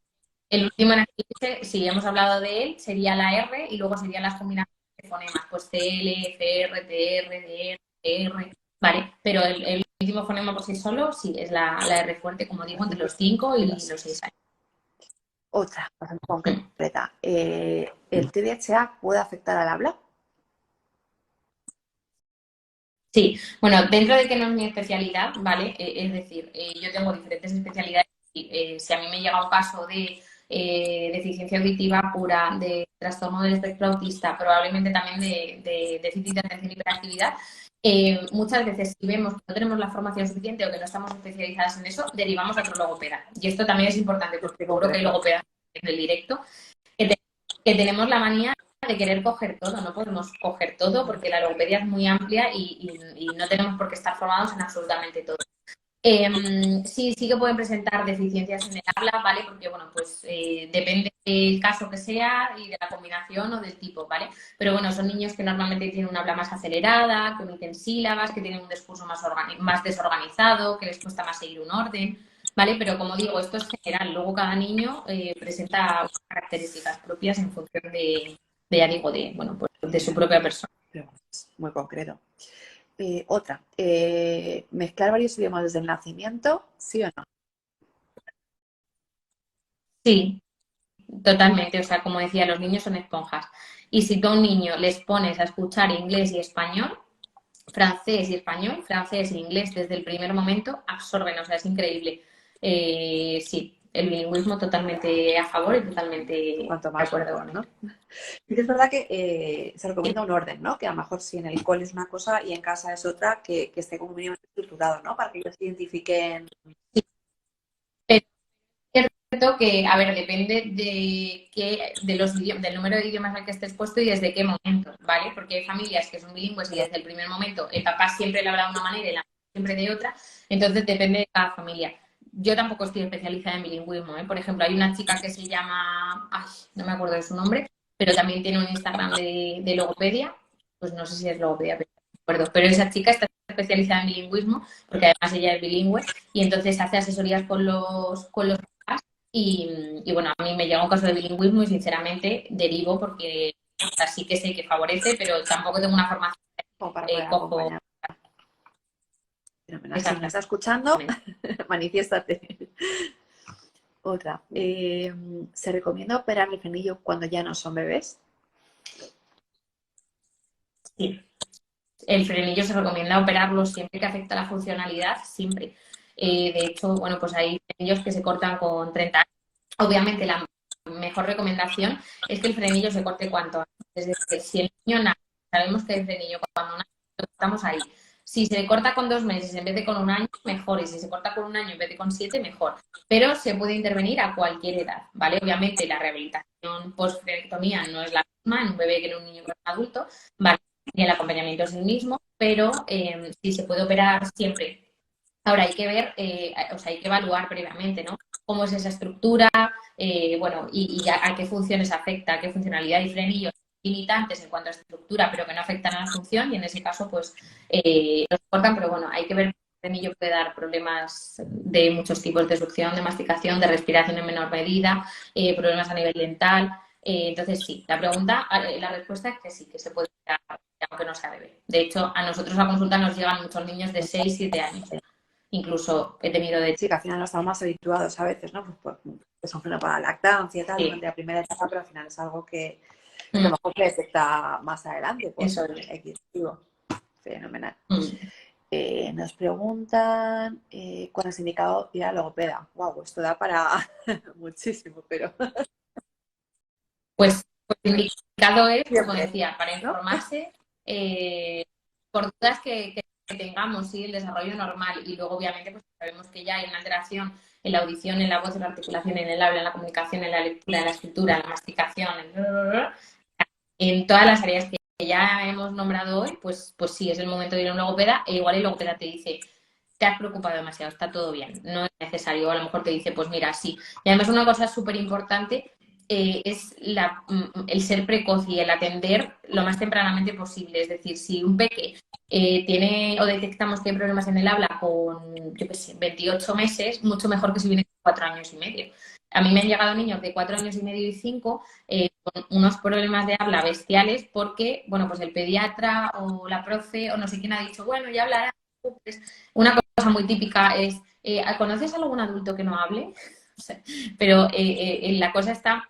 el último en adquirirse, si hemos hablado de él, sería la R y luego serían las combinaciones de fonemas, pues CL, FR, TR, DR, TR, vale, pero el último fonema por sí solo, sí, es la R fuerte, como digo, entre los 5 y los 6 años. Otra, bastante concreta. ¿El TDAH puede afectar al habla? Sí, bueno, dentro de que no es mi especialidad, ¿vale? Es decir, yo tengo diferentes especialidades y si a mí me llega un caso de deficiencia auditiva pura, de trastorno del espectro autista, probablemente también de déficit de atención y hiperactividad, muchas veces si vemos que no tenemos la formación suficiente o que no estamos especializadas en eso, derivamos a otro logopeda. Y esto también es importante porque seguro que hay logopedas en el directo que tenemos la manía de querer coger todo, no podemos coger todo porque la logopedia es muy amplia y no tenemos por qué estar formados en absolutamente todo. Sí que pueden presentar deficiencias en el habla, ¿vale? Porque, bueno, pues depende del caso que sea y de la combinación o del tipo, ¿vale? Pero, bueno, son niños que normalmente tienen un habla más acelerada, que omiten sílabas, que tienen un discurso más desorganizado, que les cuesta más seguir un orden, ¿vale? Pero, como digo, esto es general. Luego cada niño presenta características propias en función ya digo, bueno, pues de su propia persona. Muy concreto. Otra, mezclar varios idiomas desde el nacimiento, ¿sí o no? Sí, totalmente. O sea, como decía, los niños son esponjas. Y si tú a un niño les pones a escuchar inglés y español, francés y español, francés e inglés desde el primer momento, absorben. O sea, es increíble. Sí, el bilingüismo totalmente a favor y totalmente cuanto más de acuerdo, ¿no? Y es verdad que se recomienda un orden, ¿no? Que a lo mejor si en el cole es una cosa y en casa es otra, que esté como mínimamente estructurado, ¿no? Para que ellos se identifiquen. Sí. Pero es cierto que, a ver, depende del número de idiomas al que esté expuesto y desde qué momento, ¿vale? Porque hay familias que son bilingües y desde el primer momento el papá siempre le habla de una manera y la mamá siempre de otra, entonces depende de cada familia. Yo tampoco estoy especializada en bilingüismo, ¿eh? Por ejemplo, hay una chica que se llama, no me acuerdo de su nombre, pero también tiene un Instagram de logopedia, pues no sé si es logopedia, pero no me acuerdo, pero esa chica está especializada en bilingüismo, porque además ella es bilingüe, y entonces hace asesorías con los papás, y bueno, a mí me llega un caso de bilingüismo y sinceramente derivo porque sí que sé que favorece, pero tampoco tengo una formación Como para poder acompañar. Si me está escuchando, manifiéstate. Otra. ¿Se recomienda operar el frenillo cuando ya no son bebés? Sí. El frenillo se recomienda operarlo siempre que afecta la funcionalidad, siempre. De hecho, bueno, pues hay frenillos que se cortan con 30 años. Obviamente la mejor recomendación es que el frenillo se corte cuanto antes. Es decir, si el niño nace, sabemos que el frenillo cuando nace, estamos ahí. Si se corta con 2 meses en vez de con un año, mejor. Y si se corta con un año en vez de con 7, mejor. Pero se puede intervenir a cualquier edad, ¿vale? Obviamente la rehabilitación post-frenectomía no es la misma en un bebé que en un niño que en un adulto, ¿vale? Ni el acompañamiento es el mismo, pero sí se puede operar siempre. Ahora hay que ver, hay que evaluar previamente, ¿no? Cómo es esa estructura, bueno, y a qué funciones afecta, a qué funcionalidad y frenillos limitantes en cuanto a estructura, pero que no afectan a la función y en ese caso pues los cortan, pero bueno, hay que ver que el niño puede dar problemas de muchos tipos de succión, de masticación, de respiración en menor medida, problemas a nivel dental. Entonces sí, la respuesta es que sí, que se puede dar, aunque no sea bebé. De hecho, a nosotros a consulta nos llegan muchos niños de 6, 7 años. Incluso he tenido de... Sí, que al final no estamos más habituados a veces, ¿no? Pues es un freno para la lactancia y tal, Sí. durante la primera etapa, pero al final es algo que a Mm, lo mejor se detecta más adelante por eso ser es. X motivo. Fenomenal. Mm. Nos preguntan cuándo has indicado ir a logopeda. Wow, esto da para muchísimo, pero Pues indicado es, como siempre, decía, para ¿no? informarse, por dudas que tengamos, sí, el desarrollo normal y luego obviamente pues sabemos que ya hay una alteración en la audición, en la voz, en la articulación, en el habla, en la comunicación, en la lectura, en la escritura, en la masticación, en todas las áreas que ya hemos nombrado hoy, pues sí, es el momento de ir a un logopeda e igual el logopeda te dice, te has preocupado demasiado, está todo bien, no es necesario, o a lo mejor te dice, pues mira, sí. Y además una cosa súper importante es el ser precoz y el atender lo más tempranamente posible. Es decir, si un peque tiene o detectamos que hay problemas en el habla con, yo qué sé, 28 meses, mucho mejor que si viene con 4 años y medio. A mí me han llegado niños de 4 años y medio y 5 con unos problemas de habla bestiales porque, bueno, pues el pediatra o la profe o no sé quién ha dicho, bueno, ya hablará. Pues, una cosa muy típica es, ¿conoces a algún adulto que no hable? Pero la cosa está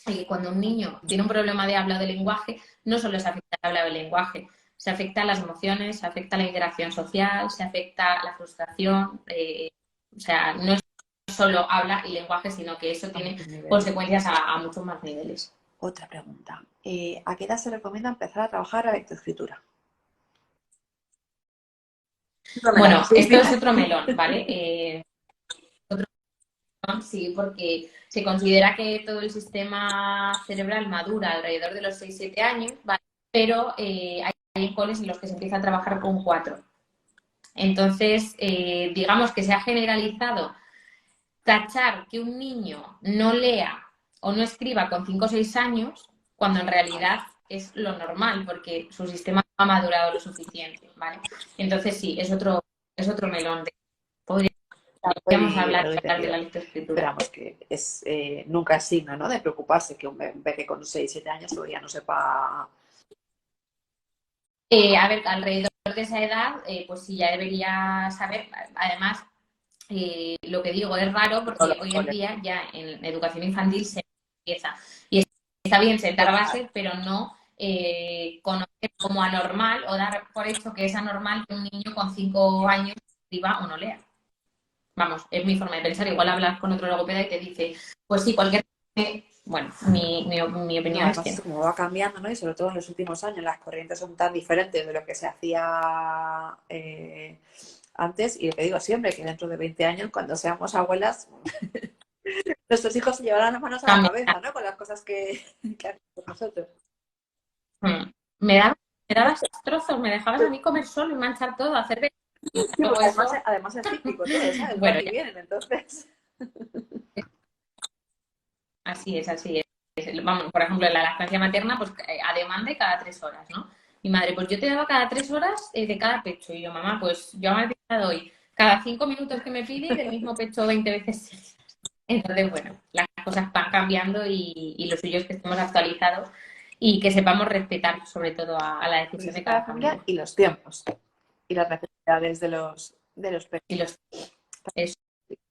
que cuando un niño tiene un problema de habla o de lenguaje, no solo se afecta al habla o el lenguaje, se afecta a las emociones, se afecta a la interacción social, se afecta a la frustración. O sea, no es solo habla y lenguaje, sino que eso tiene consecuencias a muchos más niveles. Otra pregunta. ¿A qué edad se recomienda empezar a trabajar la lectoescritura? Bueno, Sí, esto sí. es otro melón, ¿vale? Sí, porque se considera que todo el sistema cerebral madura alrededor de los 6-7 años, ¿vale? Pero hay coles en los que se empieza a trabajar con 4. Entonces, digamos que se ha generalizado tachar que un niño no lea o no escriba con 5 o 6 años, cuando en realidad es lo normal, porque su sistema ha madurado lo suficiente, ¿vale? Entonces, sí, es otro melón. Podríamos Y hablar algo de la entendido. lectoescritura. Esperamos que es nunca es signo, ¿no? De preocuparse que un bebé con 6 7 años todavía no sepa. A ver, alrededor de esa edad, pues sí, ya debería saber. Además, lo que digo es raro porque hoy en día ya en educación infantil se empieza. Y está bien sentar bases, pero no conocer como anormal o dar por hecho que es anormal que un niño con 5 años escriba o no lea. Vamos, es mi forma de pensar. Igual hablas con otro logopeda y te dice, pues sí, cualquier... Bueno, mi No, opinión es además que es no. como va cambiando, ¿no? Y sobre todo en los últimos años las corrientes son tan diferentes de lo que se hacía antes. Y lo que digo siempre, que dentro de 20 años, cuando seamos abuelas, nuestros hijos se llevarán las manos a la Cambia. cabeza, ¿no? Con las cosas que hacemos nosotros. Mm. Me dabas trozos, me dejabas a mí comer solo y manchar todo, hacer de... Y Sí, luego porque además, eso, además es cíclico todo, ¿sabes? bueno, Van y vienen, entonces. así es, así es. Vamos, por ejemplo, en la lactancia materna, pues a demanda y cada 3 horas, ¿no? Mi madre, pues yo te daba cada 3 horas de cada pecho. Y yo, mamá, pues yo a Martina doy cada 5 minutos que me pide y del mismo pecho 20 veces seguidas. Entonces, bueno, las cosas van cambiando y lo suyo es que estemos actualizados y que sepamos respetar sobre todo a la decisión de Necesita la cada familia familia. y los tiempos y las necesidades de los Y pequeños. eso.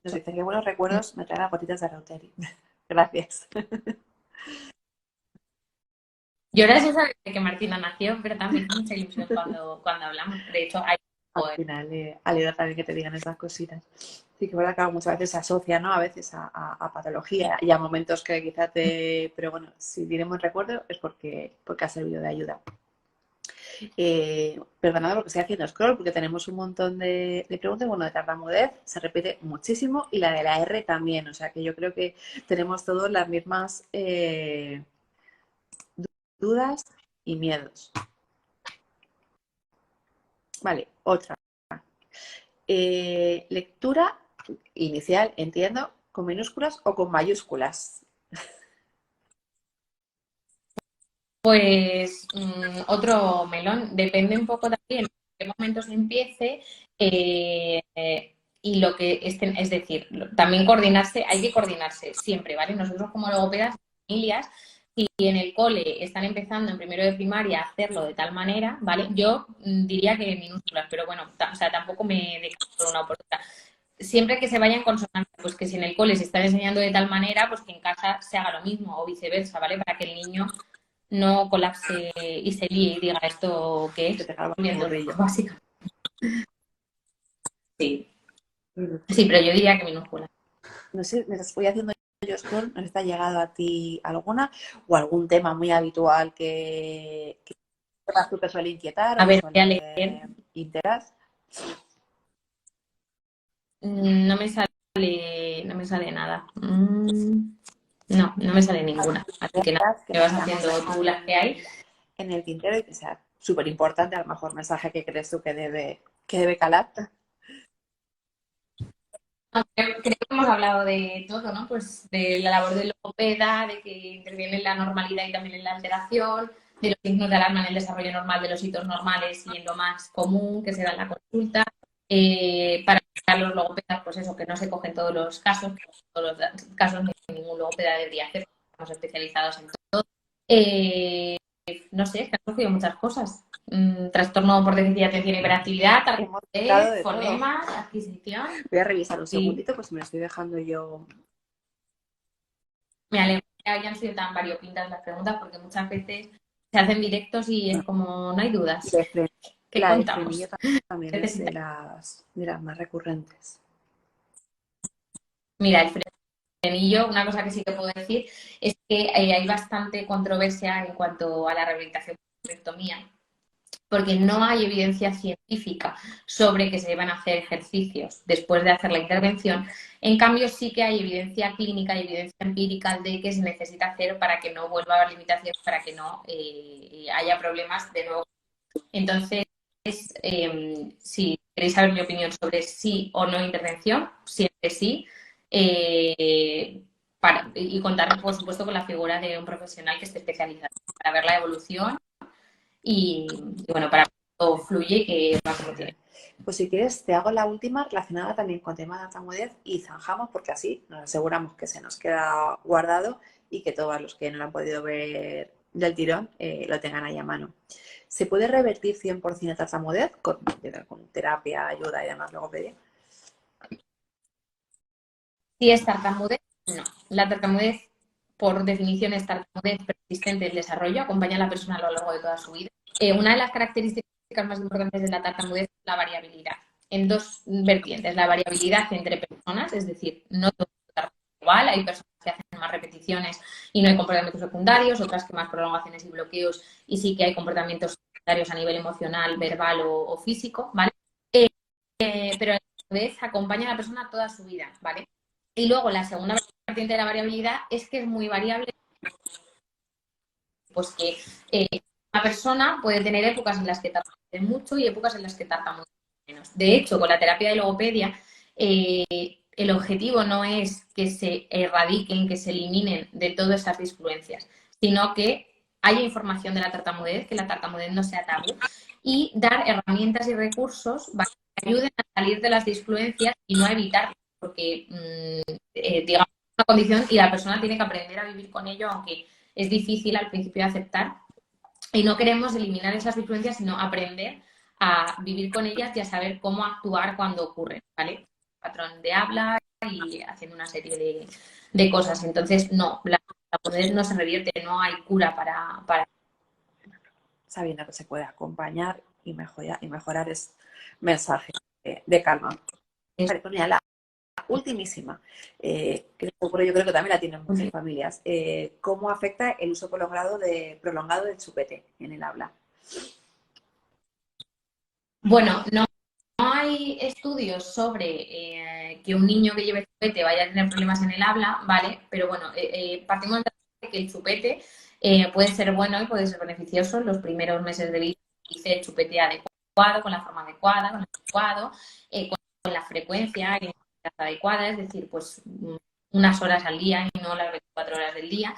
Nos dicen que buenos recuerdos me traen las gotitas de Reuteri. Gracias. Yo ahora sí sabía que Martina nació, pero también hizo mucha ilusión cuando hablamos. De hecho, hay... Al final, alegra también que te digan esas cositas. Sí, que es verdad que muchas veces se asocia, ¿no? A veces a patología y a momentos que quizá te... Pero bueno, si diremos recuerdo es porque ha servido de ayuda. Perdonad porque estoy haciendo scroll porque tenemos un montón de preguntas. Bueno, de tartamudez se repite muchísimo y la de la R también. O sea que yo creo que tenemos todos las mismas dudas y miedos. Vale, otra. Lectura inicial, entiendo, con minúsculas o con mayúsculas. Pues otro melón, depende un poco también en qué momento se empiece y lo que estén, es decir, también coordinarse, hay que coordinarse siempre, ¿vale? Nosotros como logopedas, familias, si en el cole están empezando en primero de primaria a hacerlo de tal manera, ¿vale? Yo diría que en minúsculas, pero bueno, o sea, tampoco me decanto por una o por otra. Siempre que se vayan consonando, pues que si en el cole se están enseñando de tal manera, pues que en casa se haga lo mismo o viceversa, ¿vale? Para que el niño no colapse y se líe y diga esto qué Que es, te acaba viendo aburrillo. básicamente. Sí. Sí, pero yo diría que minúscula. No sé, mientras voy haciendo yo scroll, ¿nos está llegado a ti alguna o algún tema muy habitual que tú te suele inquietar o A te ver, voy a suele leer. interesar? No me sale, no me sale nada. No, no me sale ninguna. Así que nada, Que me nos vas hayamos haciendo tú dejado las que hay. en el tintero y que sea súper importante, a lo mejor mensaje que crees tú que debe calar. Creo que hemos hablado de todo, ¿no? Pues de la labor del logopeda, de que interviene en la normalidad y también en la alteración, de los signos de alarma en el desarrollo normal de los hitos normales y en lo más común que se da en la consulta. Para los logopedas, pues eso, que no se cogen todos los casos, que todos los casos ni ningún logopeda debería hacer, estamos especializados en todo. Eh, no sé, es que han surgido muchas cosas. Trastorno por déficit de atención y hiperactividad, Hemos hablado tartamudez, de todo. fonemas, adquisición. Voy a revisar un Sí, segundito, pues me lo estoy dejando yo. me alegro que hayan sido tan variopintas las preguntas porque muchas veces se hacen directos y es como no hay dudas. ¿Qué La de frenillo contamos? también ¿Qué es necesitas? de las más recurrentes. Mira, el frenillo, una cosa que sí que puedo decir es que hay bastante controversia en cuanto a la rehabilitación por histerectomía, porque no hay evidencia científica sobre que se deban hacer ejercicios después de hacer la intervención. En cambio, sí que hay evidencia clínica y evidencia empírica de que se necesita hacer para que no vuelva a haber limitaciones, para que no haya problemas de nuevo. Entonces, si queréis saber mi opinión sobre sí o no intervención, siempre sí. Y contar, por supuesto, con la figura de un profesional que esté especializado para ver la evolución y bueno, para que todo fluye y que va como tiene. Pues si quieres, te hago la última relacionada también con tema de tartamudez y zanjamos porque así nos aseguramos que se nos queda guardado y que todos los que no lo han podido ver del tirón lo tengan ahí a mano. ¿Se puede revertir 100% la tartamudez con terapia, ayuda y demás logopedia? Si es tartamudez, no. La tartamudez, por definición, es tartamudez persistente del desarrollo, acompaña a la persona a lo largo de toda su vida. Una de las características más importantes de la tartamudez es la variabilidad, en dos vertientes. La variabilidad entre personas, es decir, no todo es igual, hay personas que hacen más repeticiones y no hay comportamientos secundarios, otras que más prolongaciones y bloqueos y sí que hay comportamientos secundarios a nivel emocional, verbal o físico, ¿vale? Pero la tartamudez acompaña a la persona toda su vida, ¿vale? Y luego la segunda vertiente de la variabilidad es que es muy variable, pues que una persona puede tener épocas en las que tartamudee mucho y épocas en las que tartamudee menos. De hecho, con la terapia de logopedia, el objetivo no es que se erradiquen, que se eliminen de todas esas disfluencias, sino que haya información de la tartamudez, que la tartamudez no sea tabú, y dar herramientas y recursos para que ayuden a salir de las disfluencias y no a evitarlas, porque digamos, una condición y la persona tiene que aprender a vivir con ello, aunque es difícil al principio de aceptar. Y no queremos eliminar esas influencias, sino aprender a vivir con ellas y a saber cómo actuar cuando ocurren, ¿vale? Patrón de habla y haciendo una serie de cosas. Entonces, no, la poder no se revierte, no hay cura para... Sabiendo que se puede acompañar y mejorar es mensaje de calma. Vale, pues mira, la ultimísima, que yo creo que también la tienen muchas familias. ¿Cómo afecta el uso prolongado del chupete en el habla? Bueno, no hay estudios sobre que un niño que lleve chupete vaya a tener problemas en el habla, ¿vale? Pero bueno, partimos de que el chupete puede ser bueno y puede ser beneficioso en los primeros meses de vida. Dice el chupete adecuado, con la forma adecuada, con el adecuado, con la frecuencia y la intensidad adecuada, es decir, pues unas horas al día y no las 24 horas del día.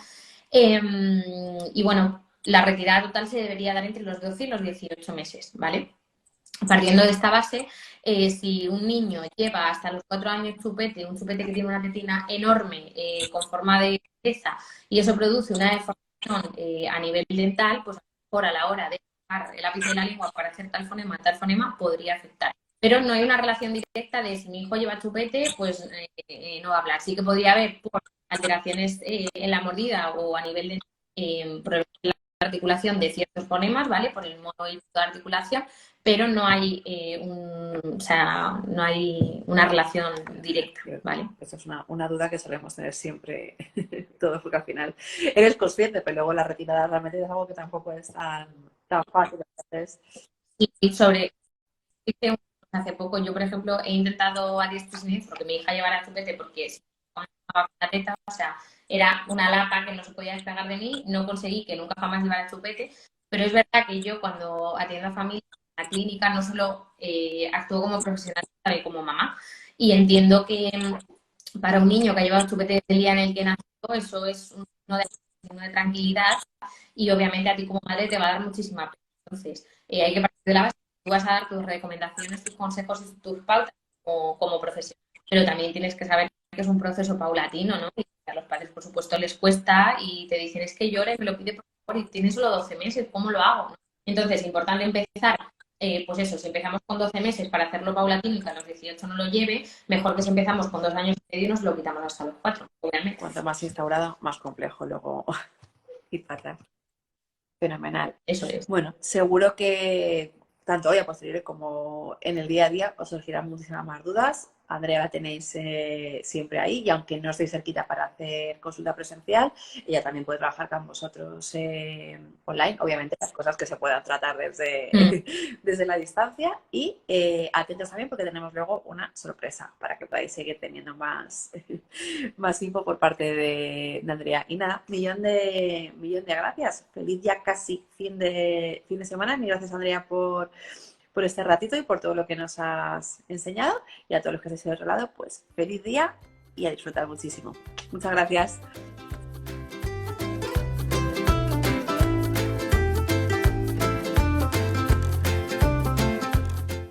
Y bueno, la retirada total se debería dar entre los 12 y los 18 meses, ¿vale? Partiendo de esta base, si un niño lleva hasta los 4 años chupete, un chupete que tiene una tetina enorme con forma de cabeza y eso produce una deformación a nivel dental, pues a lo mejor a la hora de sacar el ápice de la lengua para hacer tal fonema podría afectar. Pero no hay una relación directa de si mi hijo lleva chupete, pues no va a hablar. Sí que podría haber por alteraciones en la mordida o a nivel de problemas de la articulación de ciertos fonemas, ¿vale? Por el modo de articulación, pero no hay, o sea, no hay una relación directa, ¿vale? Esa es una duda que solemos tener siempre todos, porque al final eres consciente, pero luego la retirada realmente es algo que tampoco es tan fácil. Entonces, y hace poco, yo por ejemplo he intentado adiestramiento porque mi hija llevara chupete porque si no la teta, o sea, era una lapa que no se podía despegar de mí, no conseguí que nunca jamás llevara chupete, pero es verdad que yo cuando atiendo a familias en la clínica no solo actúo como profesional, sino como mamá, y entiendo que para un niño que ha llevado chupete desde el día en el que nació, eso es un signo de tranquilidad y obviamente a ti como madre te va a dar muchísima pena. Entonces, hay que partir de la base que tú vas a dar tus recomendaciones, tus consejos y tus pautas como profesional, pero también tienes que saber que es un proceso paulatino, ¿no? Y a los padres, por supuesto, les cuesta y te dicen, es que llore, me lo pide por favor y tienes solo 12 meses, ¿cómo lo hago? ¿No? Entonces, es importante empezar, pues eso, si empezamos con 12 meses para hacerlo paulatino y que a los 18 no lo lleve, mejor que si empezamos con 2 años y medio y nos lo quitamos hasta los 4, obviamente. cuanto más instaurado, más complejo luego y fatal. Fenomenal. Eso es. Bueno, seguro que tanto hoy a posteriori como en el día a día os surgirán muchísimas más dudas. Andrea la tenéis siempre ahí y aunque no estéis cerquita para hacer consulta presencial, ella también puede trabajar con vosotros online. Obviamente las cosas que se puedan tratar desde la distancia y atentos también porque tenemos luego una sorpresa para que podáis seguir teniendo más info por parte de Andrea. Y nada, millón de gracias. Feliz ya casi fin de semana. Mil gracias, Andrea, por este ratito y por todo lo que nos has enseñado. Y a todos los que estéis del otro lado, pues feliz día y a disfrutar muchísimo. Muchas gracias.